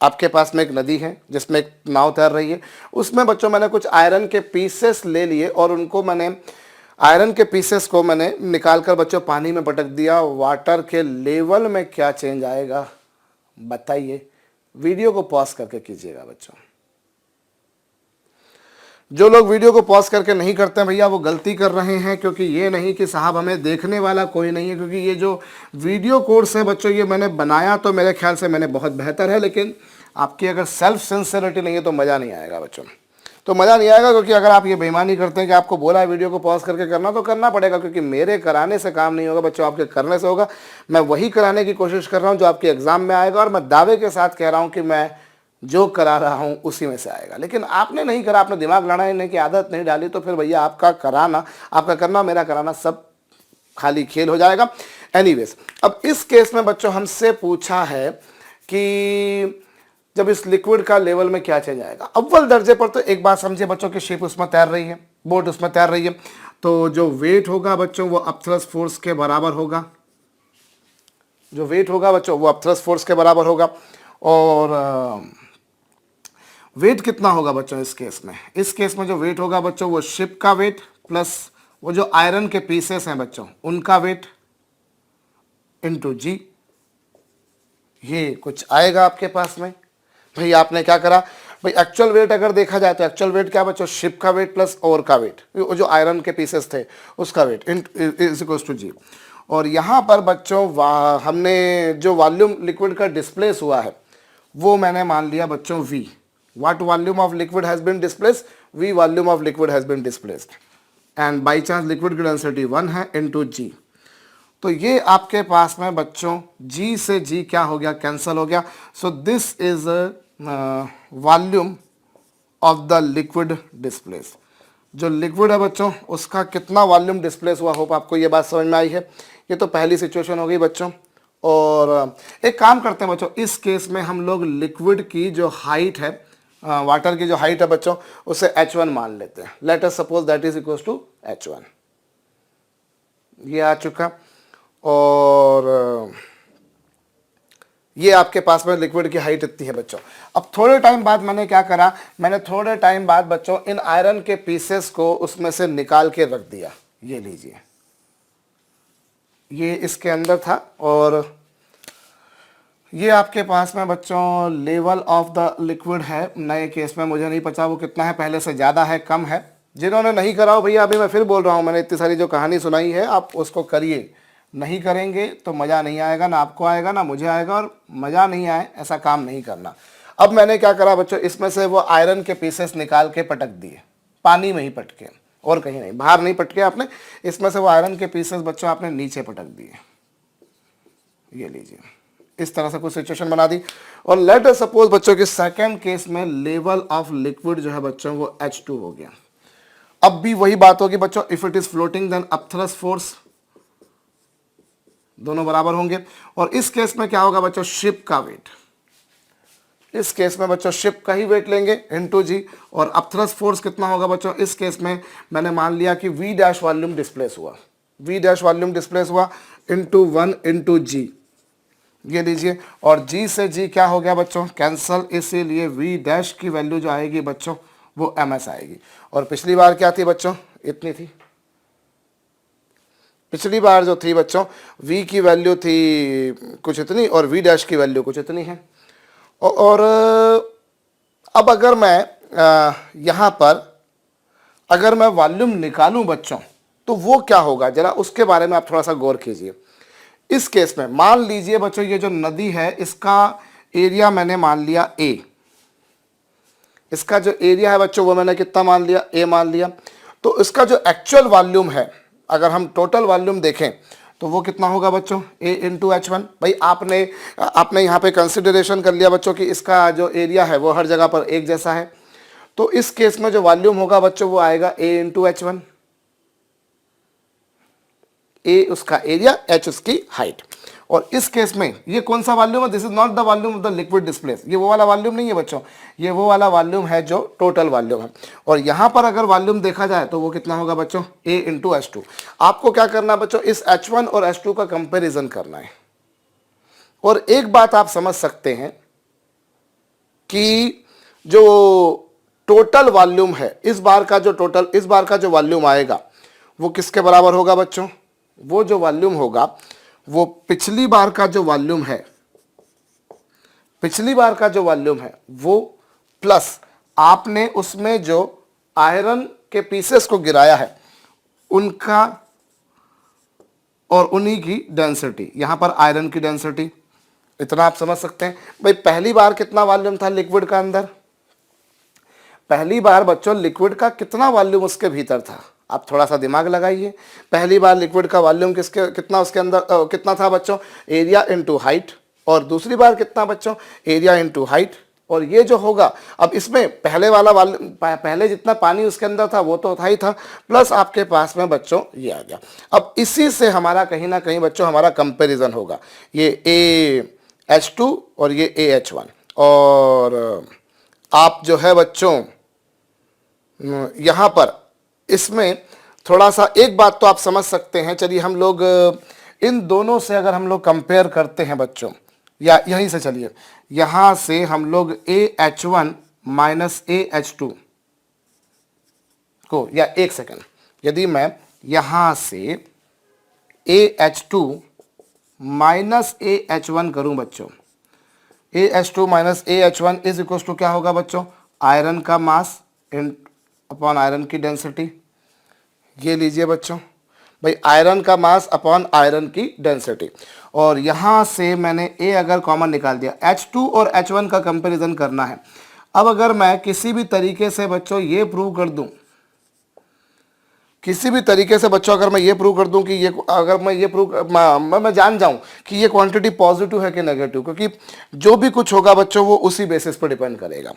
आपके पास में एक नदी है जिसमें एक नाव तैर रही है, उसमें बच्चों मैंने कुछ आयरन के पीसेस ले लिए और उनको आयरन के पीसेस को मैंने निकाल कर बच्चों पानी में पटक दिया। वाटर के लेवल में क्या चेंज आएगा बताइए, वीडियो को पॉज करके कीजिएगा बच्चों। जो लोग वीडियो को पॉज करके नहीं करते हैं भैया वो गलती कर रहे हैं, क्योंकि ये नहीं कि साहब हमें देखने वाला कोई नहीं है, क्योंकि ये जो वीडियो कोर्स है बच्चों ये मैंने बनाया तो मेरे ख्याल से मैंने बहुत बेहतर है, लेकिन आपकी अगर सेल्फ सिंसियरिटी नहीं है तो मज़ा नहीं आएगा बच्चों, तो मज़ा नहीं आएगा। क्योंकि अगर आप ये बेईमानी करते हैं कि आपको बोला है वीडियो को पॉज करके करना तो करना पड़ेगा, क्योंकि मेरे कराने से काम नहीं होगा बच्चों, आपके करने से होगा। मैं वही कराने की कोशिश कर रहा हूँ जो आपके एग्ज़ाम में आएगा, और मैं दावे के साथ कह रहा हूँ कि मैं जो करा रहा हूँ उसी में से आएगा। लेकिन आपने नहीं करा, आपने दिमाग लड़ाने की आदत नहीं डाली, तो फिर भैया आपका करना मेरा कराना सब खाली खेल हो जाएगा। एनीवेज, अब इस केस में बच्चों हमसे पूछा है कि जब इस लिक्विड का लेवल में क्या चेंज आएगा। अव्वल दर्जे पर तो एक बात समझिए बच्चों की शिप उसमें तैर रही है, बोट उसमें तैर रही है, तो जो वेट होगा बच्चों वो अपथ्रस्ट फोर्स के बराबर होगा। जो वेट होगा बच्चों वो अपथ्रस्ट फोर्स के बराबर होगा। और वेट कितना होगा बच्चों इस केस में? इस केस में जो वेट होगा बच्चों वो शिप का वेट प्लस वो जो आयरन के पीसेस हैं बच्चों उनका वेट इंटू जी, ये कुछ आएगा आपके पास में। भाई आपने क्या करा भाई, एक्चुअल वेट अगर देखा जाए तो एक्चुअल वेट क्या बच्चों, शिप का वेट प्लस ओर का वेट, वो जो आयरन के पीसेस थे उसका वेट इज इक्वल्स टू जी। और यहाँ पर बच्चों हमने जो वॉल्यूम लिक्विड का डिस्प्लेस हुआ है वो मैंने मान लिया बच्चों V। What volume of liquid has been displace? V volume of liquid has been displaced and by chance liquid की डेंसिटी 1 है इनटू G। तो ये आपके पास में बच्चों G से G क्या हो गया? कैंसल हो गया। सो this is volume of the liquid displace. जो लिक्विड है बच्चों उसका कितना वॉल्यूम डिस्प्लेस हुआ। होप आपको ये बात समझ में आई है। ये तो पहली सिचुएशन हो गई बच्चों। और एक काम करते हैं बच्चों, इस केस में हम लोग लिक्विड की जो हाइट है, वाटर की जो हाइट है बच्चों, उसे h1 मान लेते हैं। Let us suppose that is equal to h1। ये आ चुका। और ये आपके पास में लिक्विड की हाइट इतनी है बच्चों। अब थोड़े टाइम बाद मैंने क्या करा, मैंने थोड़े टाइम बाद बच्चों इन आयरन के पीसेस को उसमें से निकाल के रख दिया। ये लीजिए, ये इसके अंदर था। और ये आपके पास में बच्चों लेवल ऑफ द लिक्विड है। नए केस में मुझे नहीं पता वो कितना है, पहले से ज़्यादा है कम है। जिन्होंने नहीं करा हो भैया, अभी मैं फिर बोल रहा हूँ, मैंने इतनी सारी जो कहानी सुनाई है आप उसको करिए। नहीं करेंगे तो मज़ा नहीं आएगा, ना आपको आएगा ना मुझे आएगा। और मज़ा नहीं आए ऐसा काम नहीं करना। अब मैंने क्या करा बच्चों, इसमें से वो आयरन के पीसेस निकाल के पटक दिए, पानी में ही पटके, और कहीं नहीं, बाहर नहीं पटके आपने। इसमें से वो आयरन के पीसेस बच्चों आपने नीचे पटक दिए। ये लीजिए, इस तरह से कुछ सिचुएशन बना दी। और लेट अस सपोज बच्चों कि सेकंड केस में लेवल ऑफ लिक्विड जो है बच्चों वो H2 हो गया। अब भी वही बात होगी बच्चों, if it is floating then upthrust force दोनों बराबर होंगे। और इस केस में क्या होगा बच्चों, शिप का वेट। इस केस में बच्चों शिप का ही वेट लेंगे इनटू जी। और अपथ्रस्ट फोर्स कितना होगा बच्चों, इस केस में मैंने मान लिया कि V डैश वॉल्यूम डिस्प्लेस हुआ, V डैश वॉल्यूम डिस्प्लेस हुआ इनटू 1 इनटू जी। ये लीजिए, और G से G क्या हो गया बच्चों, कैंसल। इसीलिए V डैश की वैल्यू जो आएगी बच्चों वो MS आएगी। और पिछली बार क्या थी बच्चों, इतनी थी। पिछली बार जो थी बच्चों V की वैल्यू थी कुछ इतनी और V डैश की वैल्यू कुछ इतनी है। और अब अगर मैं यहाँ पर अगर मैं वॉल्यूम निकालूं बच्चों तो वो क्या होगा, जरा उसके बारे में आप थोड़ा सा गौर कीजिए। इस केस में मान लीजिए बच्चों ये जो नदी है इसका एरिया मैंने मान लिया A। इसका जो एरिया है बच्चों वो मैंने कितना मान लिया, A मान लिया। तो इसका जो एक्चुअल वॉल्यूम है, अगर हम टोटल वॉल्यूम देखें तो वो कितना होगा बच्चों, A इंटू H1। भाई आपने यहाँ पे कंसिडरेशन कर लिया बच्चों कि इसका जो एरिया है वो हर जगह पर एक जैसा है। तो इस केस में जो वॉल्यूम होगा बच्चों वो आएगा A इंटू H1। A उसका एरिया, H उसकी हाइट। और इस केस में ये कौन सा वॉल्यूम है, this is not the volume of the liquid displace. ये वो वाला वॉल्यूम नहीं है बच्चों, ये वो वाला वॉल्यूम है जो टोटल वॉल्यूम है। और यहाँ पर अगर वॉल्यूम देखा जाए तो वो कितना होगा बच्चों, A इंटू H2। आपको क्या करना है बच्चों, इस H1 और H2 का कंपेरिजन करना है। और एक बात आप समझ सकते हैं कि जो टोटल वॉल्यूम है इस बार का जो वॉल्यूम आएगा वो किसके बराबर होगा बच्चों, वो जो वॉल्यूम होगा वो पिछली बार का जो वॉल्यूम है वो प्लस आपने उसमें जो आयरन के पीसेस को गिराया है उनका और उन्हीं की डेंसिटी। यहां पर आयरन की डेंसिटी, इतना आप समझ सकते हैं। भाई पहली बार कितना वॉल्यूम था लिक्विड का अंदर, पहली बार बच्चों लिक्विड का कितना वॉल्यूम उसके भीतर था, आप थोड़ा सा दिमाग लगाइए। पहली बार लिक्विड का वॉल्यूम कितना उसके अंदर कितना था बच्चों, एरिया इनटू हाइट। और दूसरी बार कितना बच्चों, एरिया इनटू हाइट। और ये जो होगा अब इसमें पहले वाला वॉल्यूम, पहले जितना पानी उसके अंदर था वो तो था ही था, प्लस आपके पास में बच्चों ये आ गया। अब इसी से हमारा कहीं ना कहीं बच्चों हमारा कंपेरिजन होगा, ये AH2 और ये AH1। और आप जो है बच्चों यहाँ पर इसमें थोड़ा सा एक बात तो आप समझ सकते हैं। चलिए हम लोग इन दोनों से अगर हम लोग कंपेयर करते हैं बच्चों, या यहीं से चलिए यहाँ से हम लोग AH1 माइनस AH2 को, या एक सेकंड, यदि मैं यहाँ से AH2 माइनस AH1 करूं बच्चों, AH2 minus AH1 is equal to क्या होगा बच्चों, आयरन का मास इन अपॉन आयरन की डेंसिटी। ये लीजिए बच्चों, भाई आयरन का मास अपॉन आयरन की डेंसिटी। और यहाँ से मैंने ए अगर कॉमन निकाल दिया, H2 और H1 का कंपैरिजन करना है। अब अगर मैं किसी भी तरीके से बच्चों ये प्रूव कर दूं, किसी भी तरीके से बच्चों अगर मैं ये प्रूव कर दूं कि ये, अगर मैं ये प्रूव मैं जान जाऊं कि ये क्वांटिटी पॉजिटिव है कि नेगेटिव, क्योंकि जो भी कुछ होगा बच्चों वो उसी बेसिस पर डिपेंड करेगा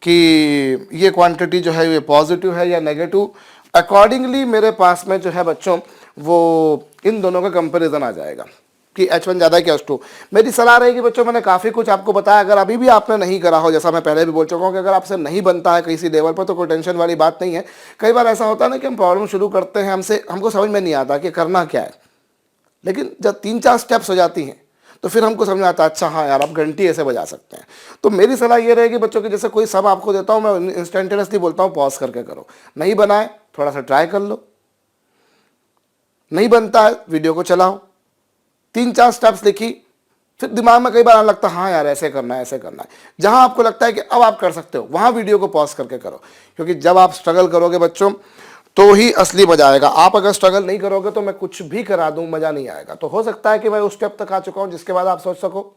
कि ये क्वांटिटी जो है ये पॉजिटिव है या नेगेटिव। अकॉर्डिंगली मेरे पास में जो है बच्चों वो इन दोनों का कंपेरिजन आ जाएगा कि H1 ज़्यादा है कि H2। मेरी सलाह रहेगी बच्चों, मैंने काफ़ी कुछ आपको बताया, अगर अभी भी आपने नहीं करा हो, जैसा मैं पहले भी बोल चुका हूँ कि अगर आपसे नहीं बनता है किसी लेवल पर तो कोई टेंशन वाली बात नहीं है। कई बार ऐसा होता है ना कि हम प्रॉब्लम शुरू करते हैं, हमको समझ में नहीं आता कि करना क्या है, लेकिन जब 3-4 स्टेप्स हो जाती हैं तो फिर हमको समझ में आता है अच्छा हाँ यार, अब घंटी ऐसे बजा सकते हैं। तो मेरी सलाह ये रहेगी बच्चों की, जैसे कोई सब आपको देता हूँ मैं इंस्टेंटेनियसली बोलता हूँ पॉज करके करो, नहीं बनाए थोड़ा सा ट्राई कर लो, नहीं बनता है वीडियो को चलाओ, 3-4 स्टेप्स लिखी, फिर दिमाग में कई बार आने लगता है हाँ यार ऐसे करना है ऐसे करना है। जहां आपको लगता है कि अब आप कर सकते हो वहां वीडियो को पॉज करके करो, क्योंकि जब आप स्ट्रगल करोगे बच्चों तो ही असली मजा आएगा। आप अगर स्ट्रगल नहीं करोगे तो मैं कुछ भी करा दूं मजा नहीं आएगा। तो हो सकता है कि मैं उस स्टेप तक आ चुका हूं जिसके बाद आप सोच सको।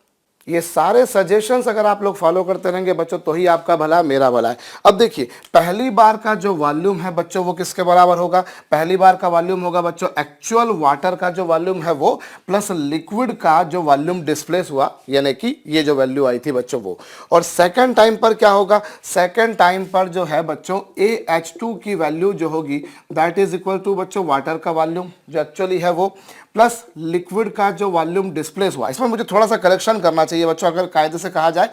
ये सारे सजेशंस अगर आप लोग फॉलो करते रहेंगे बच्चों तो ही आपका भला मेरा भला है। अब देखिए पहली बार का जो वॉल्यूम है बच्चों वो किसके बराबर होगा? पहली बार का वॉल्यूम होगा बच्चों एक्चुअल वाटर का जो वॉल्यूम है वो प्लस लिक्विड का जो वॉल्यूम डिस्प्लेस हुआ, यानी कि ये जो वैल्यू आई थी बच्चों वो। और सेकंड टाइम पर क्या होगा? सेकंड टाइम पर जो है बच्चों AH2 की वैल्यू जो होगी दैट इज इक्वल टू बच्चों वाटर का वॉल्यूम जो एक्चुअली है वो प्लस लिक्विड का जो वॉल्यूम डिस्प्लेस हुआ। इसमें मुझे थोड़ा सा करेक्शन करना चाहिए बच्चों, अगर कायदे से कहा जाए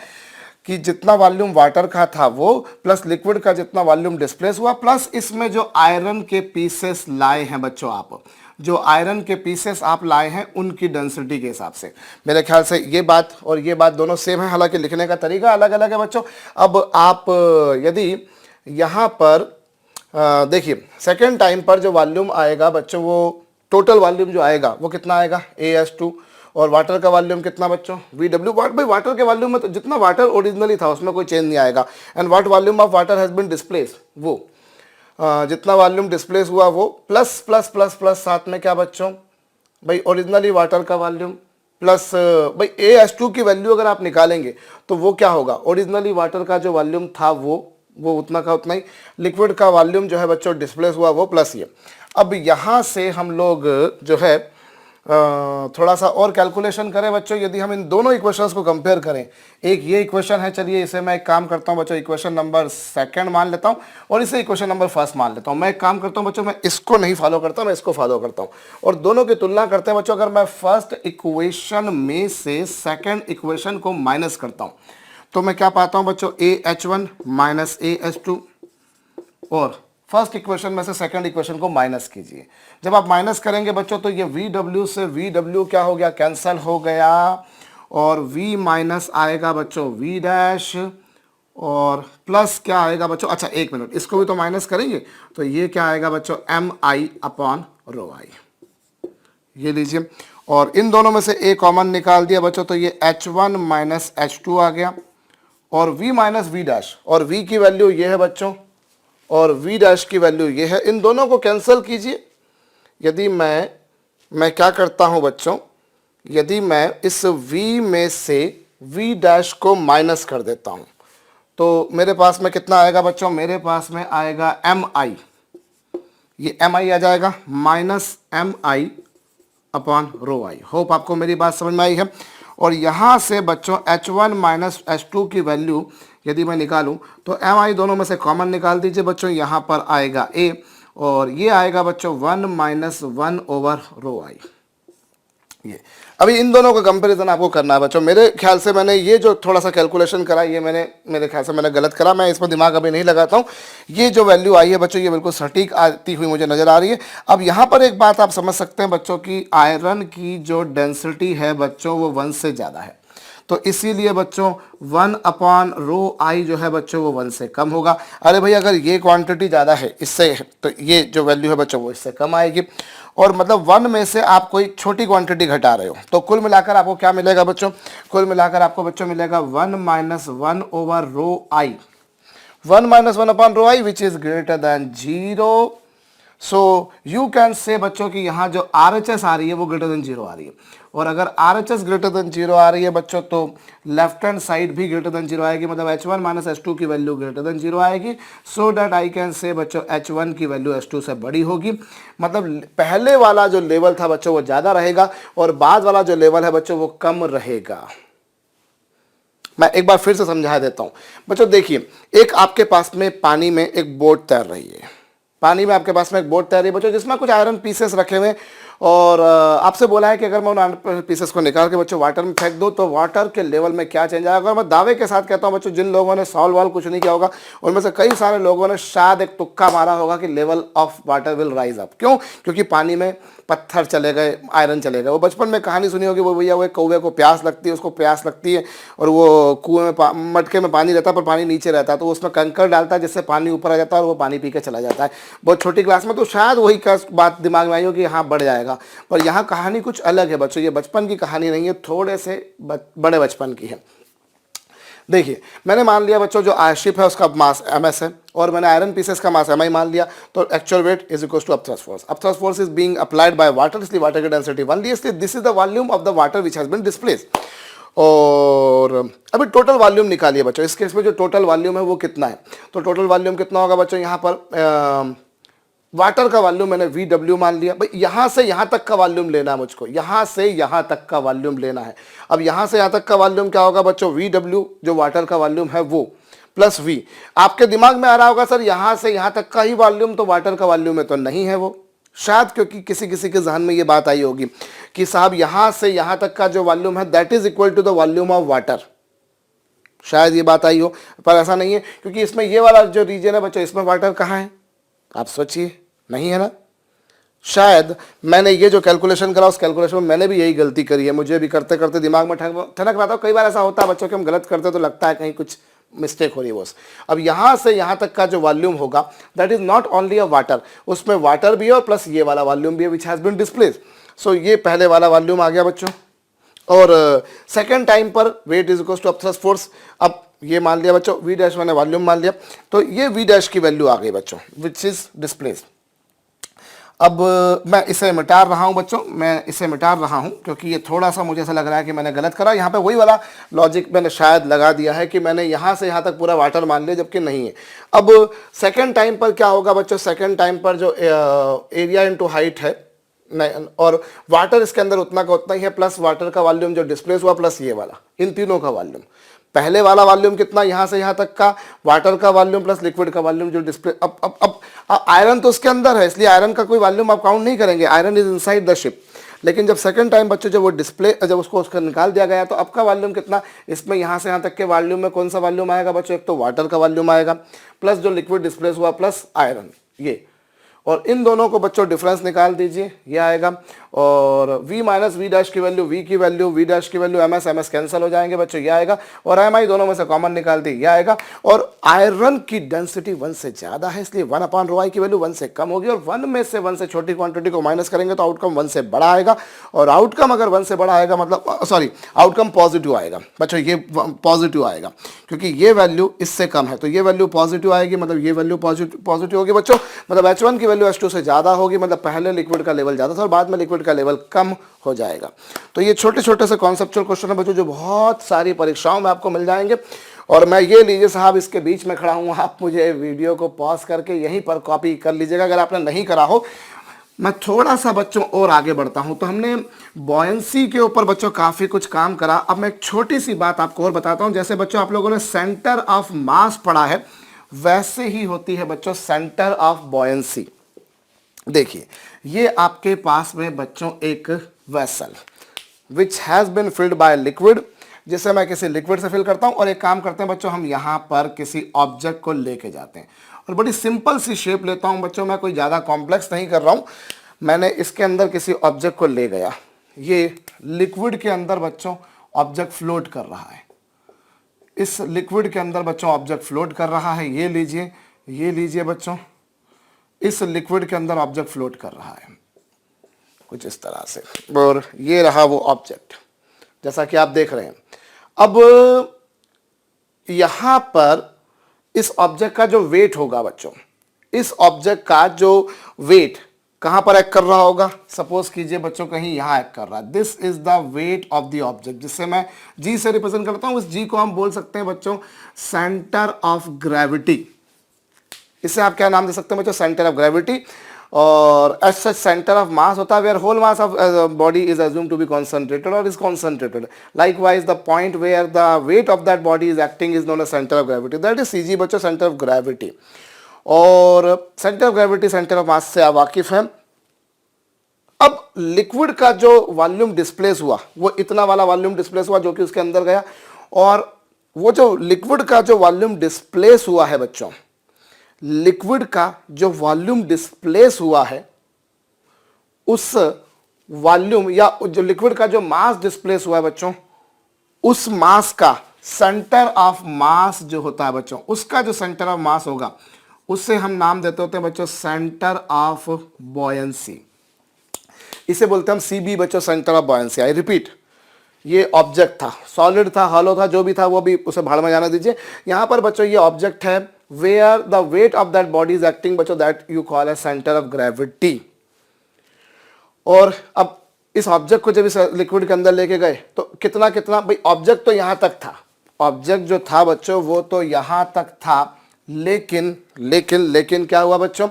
कि जितना वॉल्यूम वाटर का था वो प्लस लिक्विड का जितना वॉल्यूम डिस्प्लेस हुआ, प्लस इसमें जो आयरन के पीसेस लाए हैं बच्चों, आप जो आयरन के पीसेस आप लाए हैं उनकी डेंसिटी के हिसाब से। मेरे ख्याल से ये बात और ये बात दोनों सेम है, हालांकि लिखने का तरीका अलग अलग है बच्चों। अब आप यदि यहाँ पर देखिए सेकेंड टाइम पर जो वॉल्यूम आएगा बच्चों वो टोटल वॉल्यूम जो आएगा वो कितना आएगा AH2, और वाटर का वॉल्यूम कितना बच्चों VW। भाई वाटर के वॉल्यूम में तो जितना वाटर ओरिजिनली था उसमें कोई चेंज नहीं आएगा। And what volume of water has been displace, वो जितना वॉल्यूम डिस्प्लेस हुआ वो प्लस प्लस प्लस प्लस साथ में क्या बच्चों भाई ओरिजिनली वाटर का वॉल्यूम प्लस भाई AH2 की वैल्यू अगर आप निकालेंगे तो वो क्या होगा? ओरिजिनली वाटर का जो वॉल्यूम था वो उतना का उतना ही, लिक्विड का वॉल्यूम जो है बच्चों डिस्प्लेस हुआ वो प्लस ये। अब यहाँ से हम लोग जो है थोड़ा सा और कैलकुलेशन करें बच्चों। यदि हम इन दोनों इक्वेशंस को कंपेयर करें, एक ये इक्वेशन है, चलिए इसे मैं एक काम करता हूँ बच्चों इक्वेशन नंबर सेकंड मान लेता हूँ और इसे इक्वेशन नंबर फर्स्ट मान लेता हूँ। मैं एक काम करता हूँ बच्चों, मैं इसको नहीं फॉलो करता, मैं इसको फॉलो करता हूँ और दोनों की तुलना करते हैं बच्चों। अगर मैं फर्स्ट इक्वेशन में से सेकेंड इक्वेशन को माइनस करता हूँ तो मैं क्या पाता हूँ बच्चों AH1 माइनस AH2, और फर्स्ट इक्वेशन में से सेकंड इक्वेशन को माइनस कीजिए। जब आप माइनस करेंगे बच्चों तो ये VW से VW क्या हो गया? कैंसल हो गया, और V माइनस आएगा बच्चों V डैश, और प्लस क्या आएगा बच्चों? अच्छा एक मिनट, इसको भी तो माइनस करेंगे तो ये क्या आएगा बच्चों MI अपॉन रो आई, ये लीजिए। और इन दोनों में से A कॉमन निकाल दिया बच्चों तो ये H1 माइनस H2 आ गया, और V माइनस V डैश, और V की वैल्यू ये है बच्चों और V डैश की वैल्यू ये है। इन दोनों को कैंसिल कीजिए। यदि मैं क्या करता हूं बच्चों, यदि मैं इस V में से V डैश को माइनस कर देता हूं तो मेरे पास में कितना आएगा बच्चों? मेरे पास में आएगा MI, ये MI आ जाएगा माइनस MI अपॉन रो आई। होप आपको मेरी बात समझ में आई है। और यहाँ से बच्चों H1 माइनस H2 की वैल्यू यदि मैं निकालूं तो MI दोनों में से कॉमन निकाल दीजिए बच्चों, यहाँ पर आएगा A और ये आएगा बच्चों 1 माइनस 1 ओवर रो आई। ये अभी इन दोनों का कंपैरिजन आपको करना है बच्चों। मेरे ख्याल से मैंने ये जो थोड़ा सा कैलकुलेशन करा ये मेरे ख्याल से मैंने गलत करा, मैं इस पर दिमाग अभी नहीं लगाता हूँ। ये जो वैल्यू आई है बच्चों ये बिल्कुल सटीक आती हुई मुझे नज़र आ रही है। अब यहाँ पर एक बात आप समझ सकते हैं बच्चों की आयरन की जो डेंसिटी है बच्चों वो 1 से ज़्यादा है, तो इसीलिए बच्चों 1 अपॉन रो आई जो है बच्चों वो 1 से कम होगा। अरे भाई अगर ये क्वांटिटी ज़्यादा है इससे तो ये जो वैल्यू है बच्चों वो इससे कम आएगी, और मतलब 1 में से आप कोई छोटी क्वांटिटी घटा रहे हो तो कुल मिलाकर आपको क्या मिलेगा बच्चों? कुल मिलाकर आपको बच्चों मिलेगा 1 minus 1 over rho I, 1 minus 1 upon rho I which is greater than 0। So you can say बच्चों की यहाँ जो RHS आ रही है वो ग्रेटर देन 0 आ रही है, और अगर RHS ग्रेटर देन 0 आ रही है बच्चों तो लेफ्ट हैंड साइड भी ग्रेटर देन 0 आएगी, मतलब H1 माइनस H2 की वैल्यू ग्रेटर देन 0 आएगी। So that I can say बच्चों H1 की वैल्यू H2 से बड़ी होगी, मतलब पहले वाला जो लेवल था बच्चों वो ज़्यादा रहेगा और बाद वाला जो लेवल है बच्चों वो कम रहेगा। मैं एक बार फिर से समझा देता हूं बच्चों। देखिए, एक आपके पास में पानी में एक बोट तैर रही है, पानी में आपके पास में एक बोट तैर रही है बच्चों, जिसमें कुछ आयरन पीसेस रखे हुए हैं, और आपसे बोला है कि अगर मैं उन आयरन पीसेस को निकाल के बच्चों वाटर में फेंक दूं तो वाटर के लेवल में क्या चेंज आएगा। मैं दावे के साथ कहता हूं बच्चों, जिन लोगों ने सॉल्व वाल कुछ नहीं किया होगा उनमें से कई सारे लोगों ने शायद एक तुक्का मारा होगा कि level of water will rise up. क्यों? क्योंकि पानी में पत्थर चले गए, आयरन चले गए। वो बचपन में कहानी सुनी होगी, वो भैया वो कौवे को प्यास लगती है, उसको प्यास लगती है और वो कुएं में मटके में पानी रहता है पर पानी नीचे रहता है, तो उसमें कंकर डालता है जिससे पानी ऊपर आ जाता है और वो पानी पी के चला जाता है। बहुत छोटी क्लास में तो शायद वही बात दिमाग में आई हो कि हाँ बढ़ जाएगा, पर यहाँ कहानी कुछ अलग है बच्चों। ये बचपन की कहानी नहीं है, थोड़े से बड़े बचपन की है। देखिए, मैंने मान लिया बच्चों जो आयरशिप है उसका मास ms है और मैंने आयरन पीसेस का मास mi मान लिया, तो actual weight is equal to upthrust force. Upthrust force is being applied by water, इसलिए वाटर की डेंसिटी 1 ली, इसलिए this is the volume of the water which has been displaced. और अभी टोटल वॉल्यूम निकालिए बच्चों। इस केस में जो टोटल वॉल्यूम है वो कितना है, तो टोटल वॉल्यूम कितना होगा बच्चों, यहाँ पर वाटर का वॉल्यूम मैंने VW मान लिया। भाई यहाँ से यहाँ तक का वॉल्यूम लेना है मुझको, यहाँ से यहाँ तक का वॉल्यूम लेना है। अब यहाँ से यहाँ तक का वॉल्यूम क्या होगा बच्चों, VW जो वाटर का वॉल्यूम है वो प्लस V। आपके दिमाग में आ रहा होगा सर यहाँ से यहाँ तक का ही वॉल्यूम तो वाटर का वॉल्यूम है, तो नहीं है वो, शायद क्योंकि किसी किसी के जहन में ये बात आई होगी कि साहब यहाँ से यहाँ तक का जो वॉल्यूम है that is equal to the volume of water, शायद ये बात आई हो, पर ऐसा नहीं है क्योंकि इसमें ये वाला जो रीजन है बच्चों इसमें वाटर कहाँ है, आप सोचिए, नहीं है ना। शायद मैंने ये जो कैलकुलेशन करा उस कैलकुलेशन में मैंने भी यही गलती करी है, मुझे भी करते करते दिमाग में ठनक रहा था। कई बार ऐसा होता है बच्चों कि हम गलत करते तो लगता है कहीं कुछ मिस्टेक हो रही है बस। अब यहाँ से यहाँ तक का जो वॉल्यूम होगा that is not only a water, उसमें वाटर भी है और प्लस ये वाला वॉल्यूम भी है which has been displaced. So ये पहले वाला वॉल्यूम आ गया बच्चों, और सेकेंड टाइम पर weight is equal to upthrust force. अब ये मान लिया बच्चों V डैश मैंने वॉल्यूम मान लिया, तो ये V डैश की वैल्यू आ गई बच्चों विच इज डिस्प्लेस्ड। अब मैं इसे मिटा रहा हूं बच्चों, मैं इसे मिटा रहा हूं क्योंकि ये थोड़ा सा मुझे ऐसा लग रहा है कि मैंने गलत करा। यहाँ पे वही वाला लॉजिक मैंने शायद लगा दिया है कि मैंने यहाँ से यहाँ तक पूरा वाटर मान लिया जबकि नहीं है। अब सेकंड टाइम पर क्या होगा बच्चों, सेकंड टाइम पर जो एरिया इनटू हाइट है और वाटर इसके अंदर उतना का उतना ही है, प्लस वाटर का वॉल्यूम जो डिस्प्लेस हुआ प्लस ये वाला, इन तीनों का वॉल्यूम। पहले वाला वॉल्यूम कितना, यहाँ से यहाँ तक का वाटर का वॉल्यूम प्लस लिक्विड का वॉल्यूम जो डिस्प्ले। अब आयरन तो उसके अंदर है इसलिए आयरन का कोई वॉल्यूम आप काउंट नहीं करेंगे, iron is inside the ship. लेकिन जब सेकंड टाइम बच्चों जब वो डिस्प्ले जब उसको उसका निकाल दिया गया तो अब का वॉल्यूम कितना, इसमें यहाँ से यहाँ तक के वॉल्यूम में कौन सा वॉल्यूम आएगा बच्चों, एक तो वाटर का वॉल्यूम आएगा प्लस जो लिक्विड डिस्प्लेस हुआ प्लस आयरन, ये, और इन दोनों को बच्चों डिफरेंस निकाल दीजिए, ये आएगा। और V माइनस V डैश की वैल्यू, V की वैल्यू, V डैश की वैल्यू, MS कैंसिल हो जाएंगे बच्चों, ये आएगा। और MI दोनों में से कॉमन निकाल दी, ये आएगा। और आयरन की डेंसिटी 1 से ज़्यादा है इसलिए 1/ρI की वैल्यू 1 से कम होगी, और 1 में से 1 से छोटी क्वांटिटी को माइनस करेंगे तो आउटकम 1 से बड़ा आएगा। और आउटकम अगर 1 से बड़ा आएगा मतलब सॉरी आउटकम पॉजिटिव आएगा बच्चों, ये पॉजिटिव आएगा क्योंकि ये वैल्यू इससे कम है, तो ये वैल्यू पॉजिटिव आएगी, मतलब ये वैल्यू पॉजिटिव होगी बच्चों। मतलब H1 की वैल्यू H2 से ज़्यादा होगी, मतलब पहले लिक्विड का लेवल ज़्यादा था और बाद में लिक्विड का लेवल कम हो जाएगा। तो ये छोटे छोटे से कॉन्सेप्चुअल क्वेश्चन है बच्चों जो बहुत सारी परीक्षाओं में आपको मिल जाएंगे। और मैं ये लीजिए साहब इसके बीच में खड़ा हूँ, आप मुझे वीडियो को पॉज करके यहीं पर कॉपी कर लीजिएगा अगर आपने नहीं करा हो। मैं थोड़ा सा बच्चों और आगे बढ़ता हूँ। तो हमने बॉयंसी के ऊपर बच्चों काफ़ी कुछ काम करा। अब मैं एक छोटी सी बात आपको और बताता हूँ। जैसे बच्चों आप लोगों ने सेंटर ऑफ मास पढ़ा है, वैसे ही होती है बच्चों सेंटर ऑफ बॉयंसी। देखिए ये आपके पास में बच्चों एक vessel which has been filled by liquid, जिसे मैं किसी लिक्विड से फिल करता हूँ। और एक काम करते हैं बच्चों, हम यहाँ पर किसी ऑब्जेक्ट को लेके जाते हैं और बड़ी सिंपल सी शेप लेता हूँ बच्चों, मैं कोई ज़्यादा कॉम्प्लेक्स नहीं कर रहा हूँ। मैंने इसके अंदर किसी ऑब्जेक्ट को ले गया, ये लिक्विड के अंदर बच्चों ऑब्जेक्ट फ्लोट कर रहा है, इस लिक्विड के अंदर बच्चों ऑब्जेक्ट फ्लोट कर रहा है। ये लीजिए बच्चों, इस लिक्विड के अंदर ऑब्जेक्ट फ्लोट कर रहा है कुछ इस तरह से, और ये रहा वो ऑब्जेक्ट जैसा कि आप देख रहे हैं। अब यहां पर इस ऑब्जेक्ट का जो वेट होगा बच्चों, इस ऑब्जेक्ट का जो वेट कहां पर एक्ट कर रहा होगा, सपोज कीजिए बच्चों कहीं यहां एक्ट कर रहा है, this is the weight of the object, जिससे मैं जी से रिप्रेजेंट करता हूं। उस जी को हम बोल सकते हैं बच्चों सेंटर ऑफ ग्रेविटी। इसे आप क्या नाम दे सकते हैं बच्चों, सेंटर ऑफ ग्रेविटी। और as such centre of mass होता है where whole mass of body is assume to be concentrated और is concentrated. Likewise the point where the weight of that body is acting is known as centre of gravity, that is CG बच्चों, centre of gravity. और centre of gravity, centre of mass से आप वाकिफ हैं। अब liquid का जो volume displace हुआ वो इतना वाला वॉल्यूम डिस्प्लेस हुआ जो कि उसके अंदर गया, और वो जो लिक्विड का जो वॉल्यूम डिस्प्लेस हुआ है बच्चों, लिक्विड का जो वॉल्यूम डिस्प्लेस हुआ है उस वॉल्यूम या जो लिक्विड का जो मास डिस्प्लेस हुआ है बच्चों, उस मास का सेंटर ऑफ मास जो होता है बच्चों, उसका जो सेंटर ऑफ मास होगा उससे हम नाम देते होते हैं बच्चों सेंटर ऑफ बॉयंसी। इसे बोलते हैं हम सीबी बच्चों, centre of buoyancy. I repeat, ये ऑब्जेक्ट था, सॉलिड था, हॉलो था, जो भी था वो भी उसे भाड़ में जाना दीजिए। यहां पर बच्चों ये ऑब्जेक्ट है where the weight of that body is acting बच्चों, that you call as centre of gravity. और अब इस ऑब्जेक्ट को जब इस लिक्विड के अंदर लेके गए तो कितना कितना भाई, ऑब्जेक्ट तो यहां तक था, ऑब्जेक्ट जो था बच्चों वो तो यहां तक था, लेकिन लेकिन लेकिन क्या हुआ बच्चों,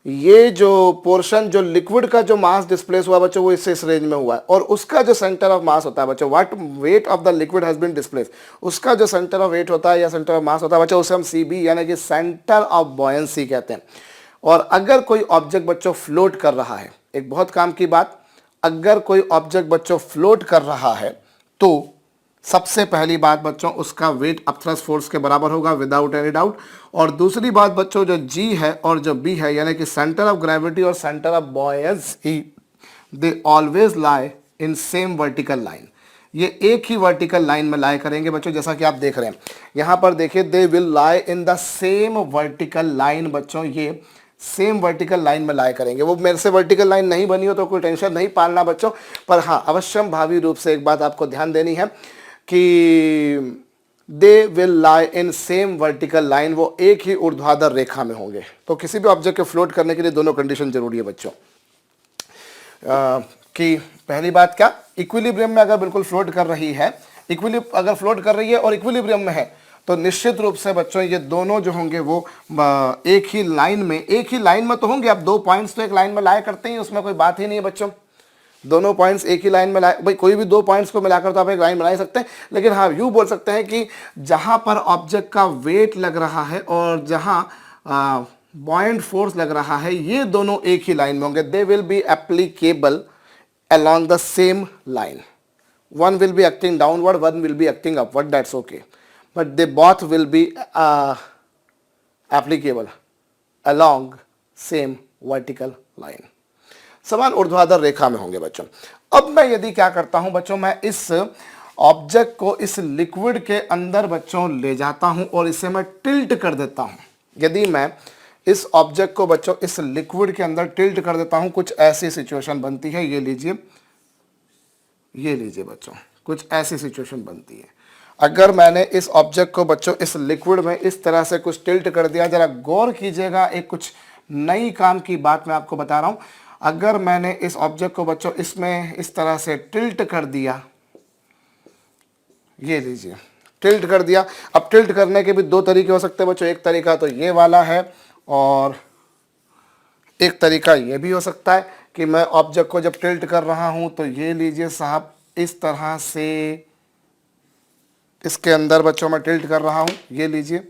ये जो पोर्शन जो लिक्विड का जो मास डिस्प्लेस हुआ बच्चों वो इससे इस रेंज में हुआ है, और उसका जो सेंटर ऑफ मास होता है बच्चों, what weight of the liquid has been displace, उसका जो सेंटर ऑफ वेट होता है या सेंटर ऑफ मास होता है बच्चों, उसे हम सीबी यानी कि सेंटर ऑफ बॉयंसी कहते हैं। और अगर कोई ऑब्जेक्ट बच्चों फ्लोट कर रहा है, एक बहुत काम की बात, अगर कोई ऑब्जेक्ट बच्चों फ्लोट कर रहा है तो सबसे पहली बात बच्चों उसका वेट अपथ्रस्ट फोर्स के बराबर होगा विदाउट एनी डाउट। और दूसरी बात बच्चों जो जी है और जो बी है यानी कि सेंटर ऑफ ग्रेविटी और centre of buoyancy, they always lie in same vertical line, ये एक ही वर्टिकल लाइन में लाई करेंगे बच्चों, जैसा कि आप देख रहे हैं यहां पर देखिए, they will lie in the same vertical line बच्चों, ये सेम वर्टिकल लाइन में लाई करेंगे। वो मेरे से वर्टिकल लाइन नहीं बनी हो तो कोई टेंशन नहीं पालना बच्चों, पर हाँ अवश्यम भावी रूप से एक बात आपको ध्यान देनी है कि they will lie in same vertical line, वो एक ही ऊर्ध्वाधर रेखा में होंगे। तो किसी भी ऑब्जेक्ट के फ्लोट करने के लिए दोनों कंडीशन जरूरी है बच्चों। कि पहली बात क्या, इक्विलिब्रियम में अगर बिल्कुल फ्लोट कर रही है, अगर फ्लोट कर रही है और इक्विलिब्रियम में है तो निश्चित रूप से बच्चों ये दोनों जो होंगे वो एक ही लाइन में तो होंगे। अब दो पॉइंट्स तो एक लाइन में लाया करते हैं, उसमें कोई बात ही नहीं है बच्चों, दोनों पॉइंट्स एक ही लाइन में लाए, भाई कोई भी दो पॉइंट्स को मिलाकर तो आप एक लाइन बना सकते हैं, लेकिन हाँ यूँ बोल सकते हैं कि जहाँ पर ऑब्जेक्ट का वेट लग रहा है और जहाँ बॉयंट फोर्स लग रहा है, ये दोनों एक ही लाइन में होंगे। They will be applicable along the same line, one will be acting downward, one will be acting upward, that's okay, but they both will be applicable along same vertical line, समान ऊर्ध्वाधर रेखा में होंगे बच्चों। अब मैं यदि क्या करता हूं बच्चों, मैं इस ऑब्जेक्ट को इस लिक्विड के अंदर बच्चों ले जाता हूं और इसे मैं टिल्ट कर देता हूं। यदि मैं इस ऑब्जेक्ट को बच्चों इस लिक्विड के अंदर टिल्ट कर देता हूं, कुछ ऐसी सिचुएशन बनती है, ये लीजिए बच्चों, कुछ ऐसी सिचुएशन बनती है। अगर मैंने इस ऑब्जेक्ट को बच्चों इस लिक्विड में इस तरह से कुछ टिल्ट कर दिया, जरा गौर कीजिएगा, एक कुछ नई काम की बात मैं आपको बता रहा हूं। अगर मैंने इस ऑब्जेक्ट को बच्चों इसमें इस तरह से टिल्ट कर दिया, ये लीजिए टिल्ट कर दिया। अब टिल्ट करने के भी दो तरीके हो सकते हैं बच्चों, एक तरीका तो ये वाला है और एक तरीका ये भी हो सकता है कि मैं ऑब्जेक्ट को जब टिल्ट कर रहा हूं तो ये लीजिए साहब, इस तरह से इसके अंदर बच्चों मैं टिल्ट कर रहा हूं, ये लीजिए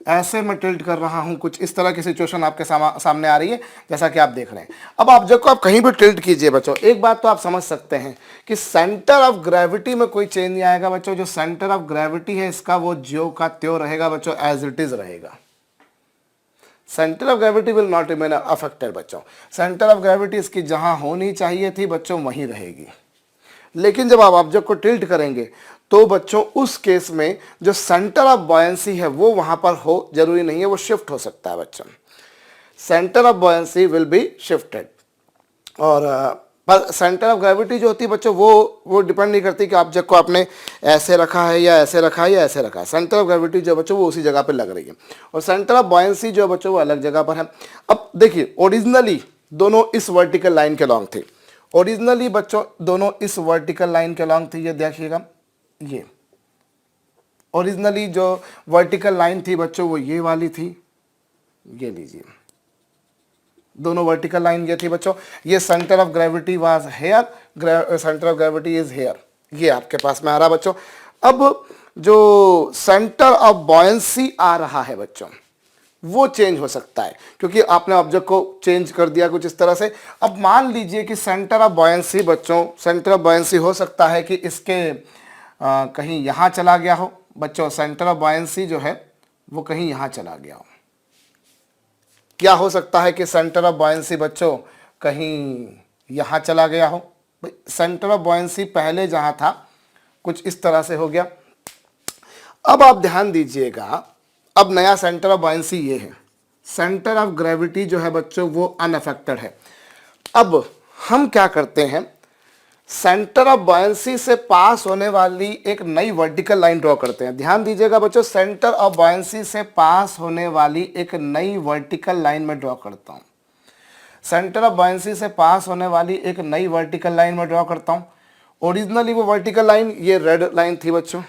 ऐसे मैं टिल्ट कर रहा हूं, कुछ इस तरह की सिचुएशन आपके सामने आ रही है जैसा कि आप देख रहे हैं। अब ऑब्जेक्ट को आप कहीं भी टिल्ट कीजिए बच्चों, एक बात तो आप समझ सकते हैं कि सेंटर ऑफ ग्रेविटी में कोई चेंज नहीं आएगा बच्चों। जो सेंटर ऑफ ग्रेविटी है इसका वो ज्यों का त्यों रहेगा बच्चों, एज इट इज रहेगा। Centre of gravity will not remain affected बच्चों। सेंटर ऑफ ग्रेविटी इसकी जहां होनी चाहिए थी बच्चों वहीं रहेगी। लेकिन जब आप ऑब्जेक्ट को टिल्ट करेंगे तो बच्चों उस केस में जो सेंटर ऑफ बॉयंसी है वो वहां पर हो, जरूरी नहीं है, वो शिफ्ट हो सकता है बच्चों। Centre of buoyancy will be shifted. और पर सेंटर ऑफ ग्रेविटी जो होती है बच्चों वो डिपेंड नहीं करती कि ऑब्जेक्ट को आपने ऐसे रखा है या ऐसे रखा है या ऐसे रखा है। सेंटर ऑफ ग्रेविटी जो बच्चों वो उसी जगह पे लग रही है, और सेंटर ऑफ बॉयंसी जो बच्चों वो अलग जगह पर है। अब देखिए ओरिजिनली दोनों इस वर्टिकल लाइन के लॉन्ग थे, ओरिजिनली बच्चों दोनों इस वर्टिकल लाइन के लॉन्ग थी। ये देखिएगा, ये ओरिजिनली जो वर्टिकल लाइन थी बच्चों वो ये वाली थी, ये लीजिए दोनों वर्टिकल लाइन ये थी बच्चों। ये centre of gravity was here, centre of gravity is here, ये आपके पास में आ रहा बच्चों। अब जो सेंटर ऑफ बॉयंसी आ रहा है बच्चों वो चेंज हो सकता है, क्योंकि आपने ऑब्जेक्ट को चेंज कर दिया कुछ इस तरह से। अब मान लीजिए कि सेंटर ऑफ बॉयंसी बच्चों, सेंटर ऑफ बॉयंसी हो सकता है कि इसके कहीं यहाँ चला गया हो बच्चों, सेंटर ऑफ बॉयंसी जो है वो कहीं यहाँ चला गया हो। क्या हो सकता है कि सेंटर ऑफ बॉयंसी बच्चों कहीं यहाँ चला गया हो। सेंटर ऑफ बॉयंसी पहले जहाँ था कुछ इस तरह से हो गया। अब आप ध्यान दीजिएगा, अब नया सेंटर ऑफ बॉयंसी ये है, सेंटर ऑफ ग्रेविटी जो है बच्चों वो अनअफेक्टेड है। अब हम क्या करते हैं, सेंटर ऑफ बॉयंसी से पास होने वाली एक नई वर्टिकल लाइन ड्रॉ करते हैं। ध्यान दीजिएगा बच्चों, सेंटर ऑफ बॉयंसी से पास होने वाली एक नई वर्टिकल लाइन में ड्रॉ करता हूं। सेंटर ऑफ बॉयंसी से पास होने वाली एक नई वर्टिकल लाइन में ड्रॉ करता हूं। ओरिजिनली वो वर्टिकल लाइन ये रेड लाइन थी बच्चों,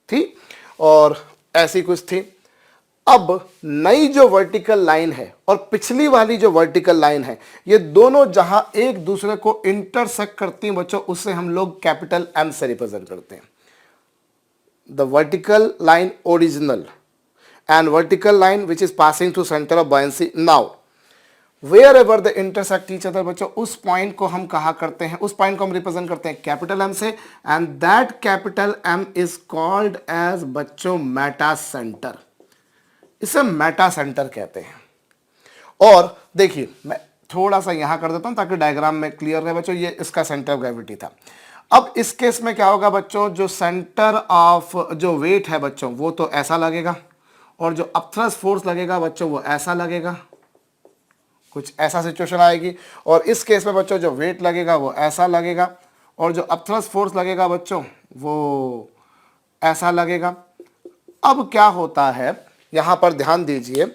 थी और ऐसी कुछ थी। अब नई जो वर्टिकल लाइन है और पिछली वाली जो वर्टिकल लाइन है, ये दोनों जहां एक दूसरे को इंटरसेक्ट करती हैं बच्चों, उससे हम लोग कैपिटल एम से रिप्रेजेंट करते हैं। The vertical line original and vertical line which is passing through centre of buoyancy. Now where the intersect each other बच्चों, उस पॉइंट को हम कहा करते हैं, उस पॉइंट को हम रिप्रेजेंट करते हैं कैपिटल एम से, and that capital M is called as बच्चों मेटा सेंटर। इसे मेटा सेंटर कहते हैं। और देखिए मैं थोड़ा सा यहां कर देता हूं ताकि डायग्राम में क्लियर रहे बच्चों। ये इसका सेंटर ऑफ ग्रेविटी था। अब इस केस में क्या होगा बच्चों, जो सेंटर ऑफ जो वेट है बच्चों वो तो ऐसा लगेगा, और जो अपथ्रस्ट फोर्स लगेगा बच्चों वो ऐसा लगेगा, कुछ ऐसा सिचुएशन आएगी। और इस केस में बच्चों जो वेट लगेगा वो ऐसा लगेगा, और जो अपथ्रस्ट फोर्स लगेगा बच्चों वो ऐसा लगेगा। अब क्या होता है, यहां पर ध्यान दीजिए,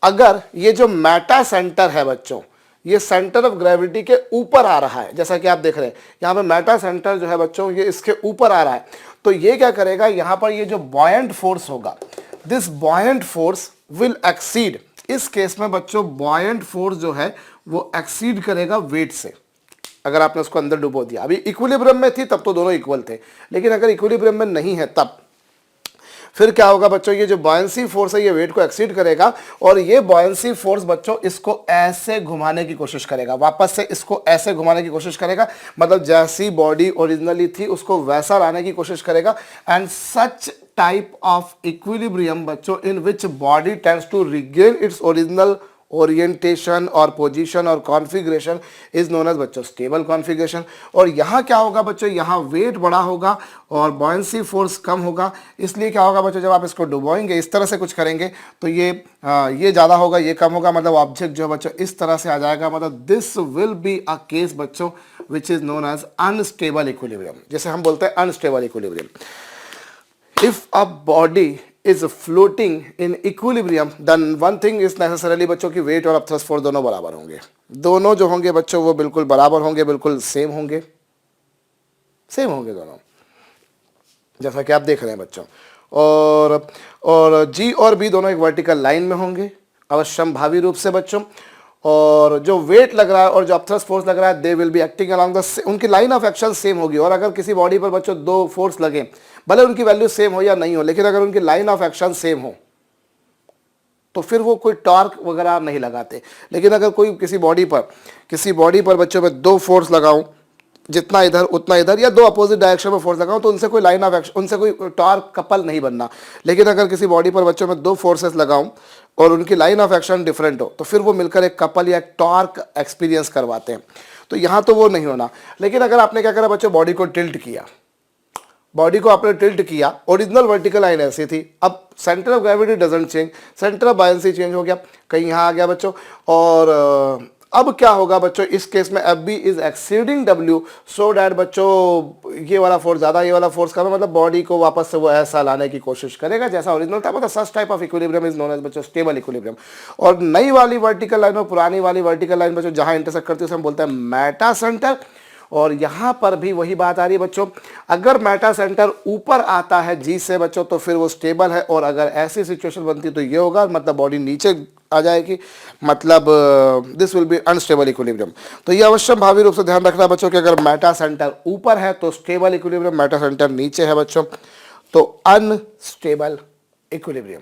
अगर ये जो मेटा सेंटर है बच्चों, ये सेंटर ऑफ ग्रेविटी के ऊपर आ रहा है, जैसा कि आप देख रहे हैं यहां पे मेटा सेंटर जो है बच्चों ये इसके ऊपर आ रहा है, तो ये क्या करेगा, यहां पर ये जो बॉयंट फोर्स होगा, this buoyant force will exceed. इस केस में बच्चों बॉयंट फोर्स जो है वो एक्सीड करेगा वेट से। अगर आपने उसको अंदर डुबो दिया, अभी इक्विलिब्रियम में थी तब तो दोनों इक्वल थे, लेकिन अगर इक्विलिब्रियम में नहीं है तब फिर क्या होगा बच्चों, ये जो बॉयंसी फोर्स है ये वेट को एक्सीड करेगा, और ये बॉयंसी फोर्स बच्चों इसको ऐसे घुमाने की कोशिश करेगा, वापस से इसको ऐसे घुमाने की कोशिश करेगा, मतलब जैसी बॉडी ओरिजिनली थी उसको वैसा लाने की कोशिश करेगा। And such type of equilibrium बच्चों in which body tends to regain its original orientation और पोजीशन और कॉन्फ़िगरेशन इज नोन एज बच्चों स्टेबल कॉन्फ़िगरेशन। और यहाँ क्या होगा बच्चों, यहाँ वेट बड़ा होगा और बॉयंसी फोर्स कम होगा, इसलिए क्या होगा बच्चों, जब आप इसको डुबोएंगे इस तरह से कुछ करेंगे तो ये ज़्यादा होगा, ये कम होगा, मतलब ऑब्जेक्ट जो है बच्चों इस तरह से आ जाएगा। मतलब this will be a case बच्चों which is known as unstable equilibrium, जैसे हम बोलते हैं unstable equilibrium. If a body is floating in equilibrium then one thing is necessarily बच्चों की वेट और अपथ्रस्ट फोर्स दोनों बराबर होंगे, दोनों जो होंगे बच्चों वो बिल्कुल बराबर होंगे, बिल्कुल सेम होंगे, सेम होंगे दोनों, जैसा कि आप देख रहे हैं बच्चों। और जी और बी दोनों एक वर्टिकल लाइन में होंगे अवश्यम भावी रूप से बच्चों, और जो वेट लग रहा है और जो अपथ्रस्ट फोर्स लग रहा है they will be acting along the, उनकी लाइन ऑफ एक्शन सेम होगी। और अगर किसी बॉडी पर बच्चों दो फोर्स लगे, भले उनकी वैल्यू सेम हो या नहीं हो, लेकिन अगर उनकी लाइन ऑफ एक्शन सेम हो तो फिर वो कोई टॉर्क वगैरह नहीं लगाते। लेकिन अगर कोई किसी बॉडी पर बच्चों में दो फोर्स लगाऊं, जितना इधर उतना इधर, या दो अपोजिट डायरेक्शन में फोर्स लगाऊं, तो उनसे कोई लाइन ऑफ एक्शन, उनसे कोई टॉर्क कपल नहीं बनना। लेकिन अगर किसी बॉडी पर बच्चों में दो फोर्सेस लगाऊं और उनकी लाइन ऑफ एक्शन डिफरेंट हो तो फिर वो मिलकर एक कपल या एक टॉर्क एक्सपीरियंस करवाते हैं। तो यहाँ तो वो नहीं होना। लेकिन अगर आपने क्या करा बच्चों, बॉडी को टिल्ट किया, बॉडी को आपने टिल्ट किया, ओरिजिनल वर्टिकल लाइन ऐसी थी, अब centre of gravity doesn't change, centre of buoyancy change हो गया, कहीं यहाँ आ गया बच्चों, और अब क्या होगा बच्चों इस केस में, F B is exceeding W, so that बच्चों ये वाला फोर्स ज्यादा, ये वाला फोर्स कम है, मतलब बॉडी को वापस से वो ऐसा लाने की कोशिश करेगा जैसा ओरिजिनल था। मतलब such type of equilibrium is known as बच्चों स्टेबल इक्विलिब्रियम। और नई वाली वर्टिकल लाइन और पुरानी वाली वर्टिकल लाइन बच्चों जहां इंटरसेक्ट करती है उसे हम बोलते हैं मेटा सेंटर। और यहां पर भी वही बात आ रही है बच्चों, अगर मेटा सेंटर ऊपर आता है जी से बच्चों तो फिर वो स्टेबल है, और अगर ऐसी सिचुएशन बनती तो ये होगा, मतलब बॉडी नीचे आ जाएगी, मतलब this will B unstable equilibrium. तो ये अवश्य भावी रूप से ध्यान रखना बच्चों कि अगर मेटा सेंटर ऊपर है तो स्टेबल इक्विलिब्रियम, मेटा सेंटर नीचे है बच्चों तो अनस्टेबल इक्विलिब्रियम।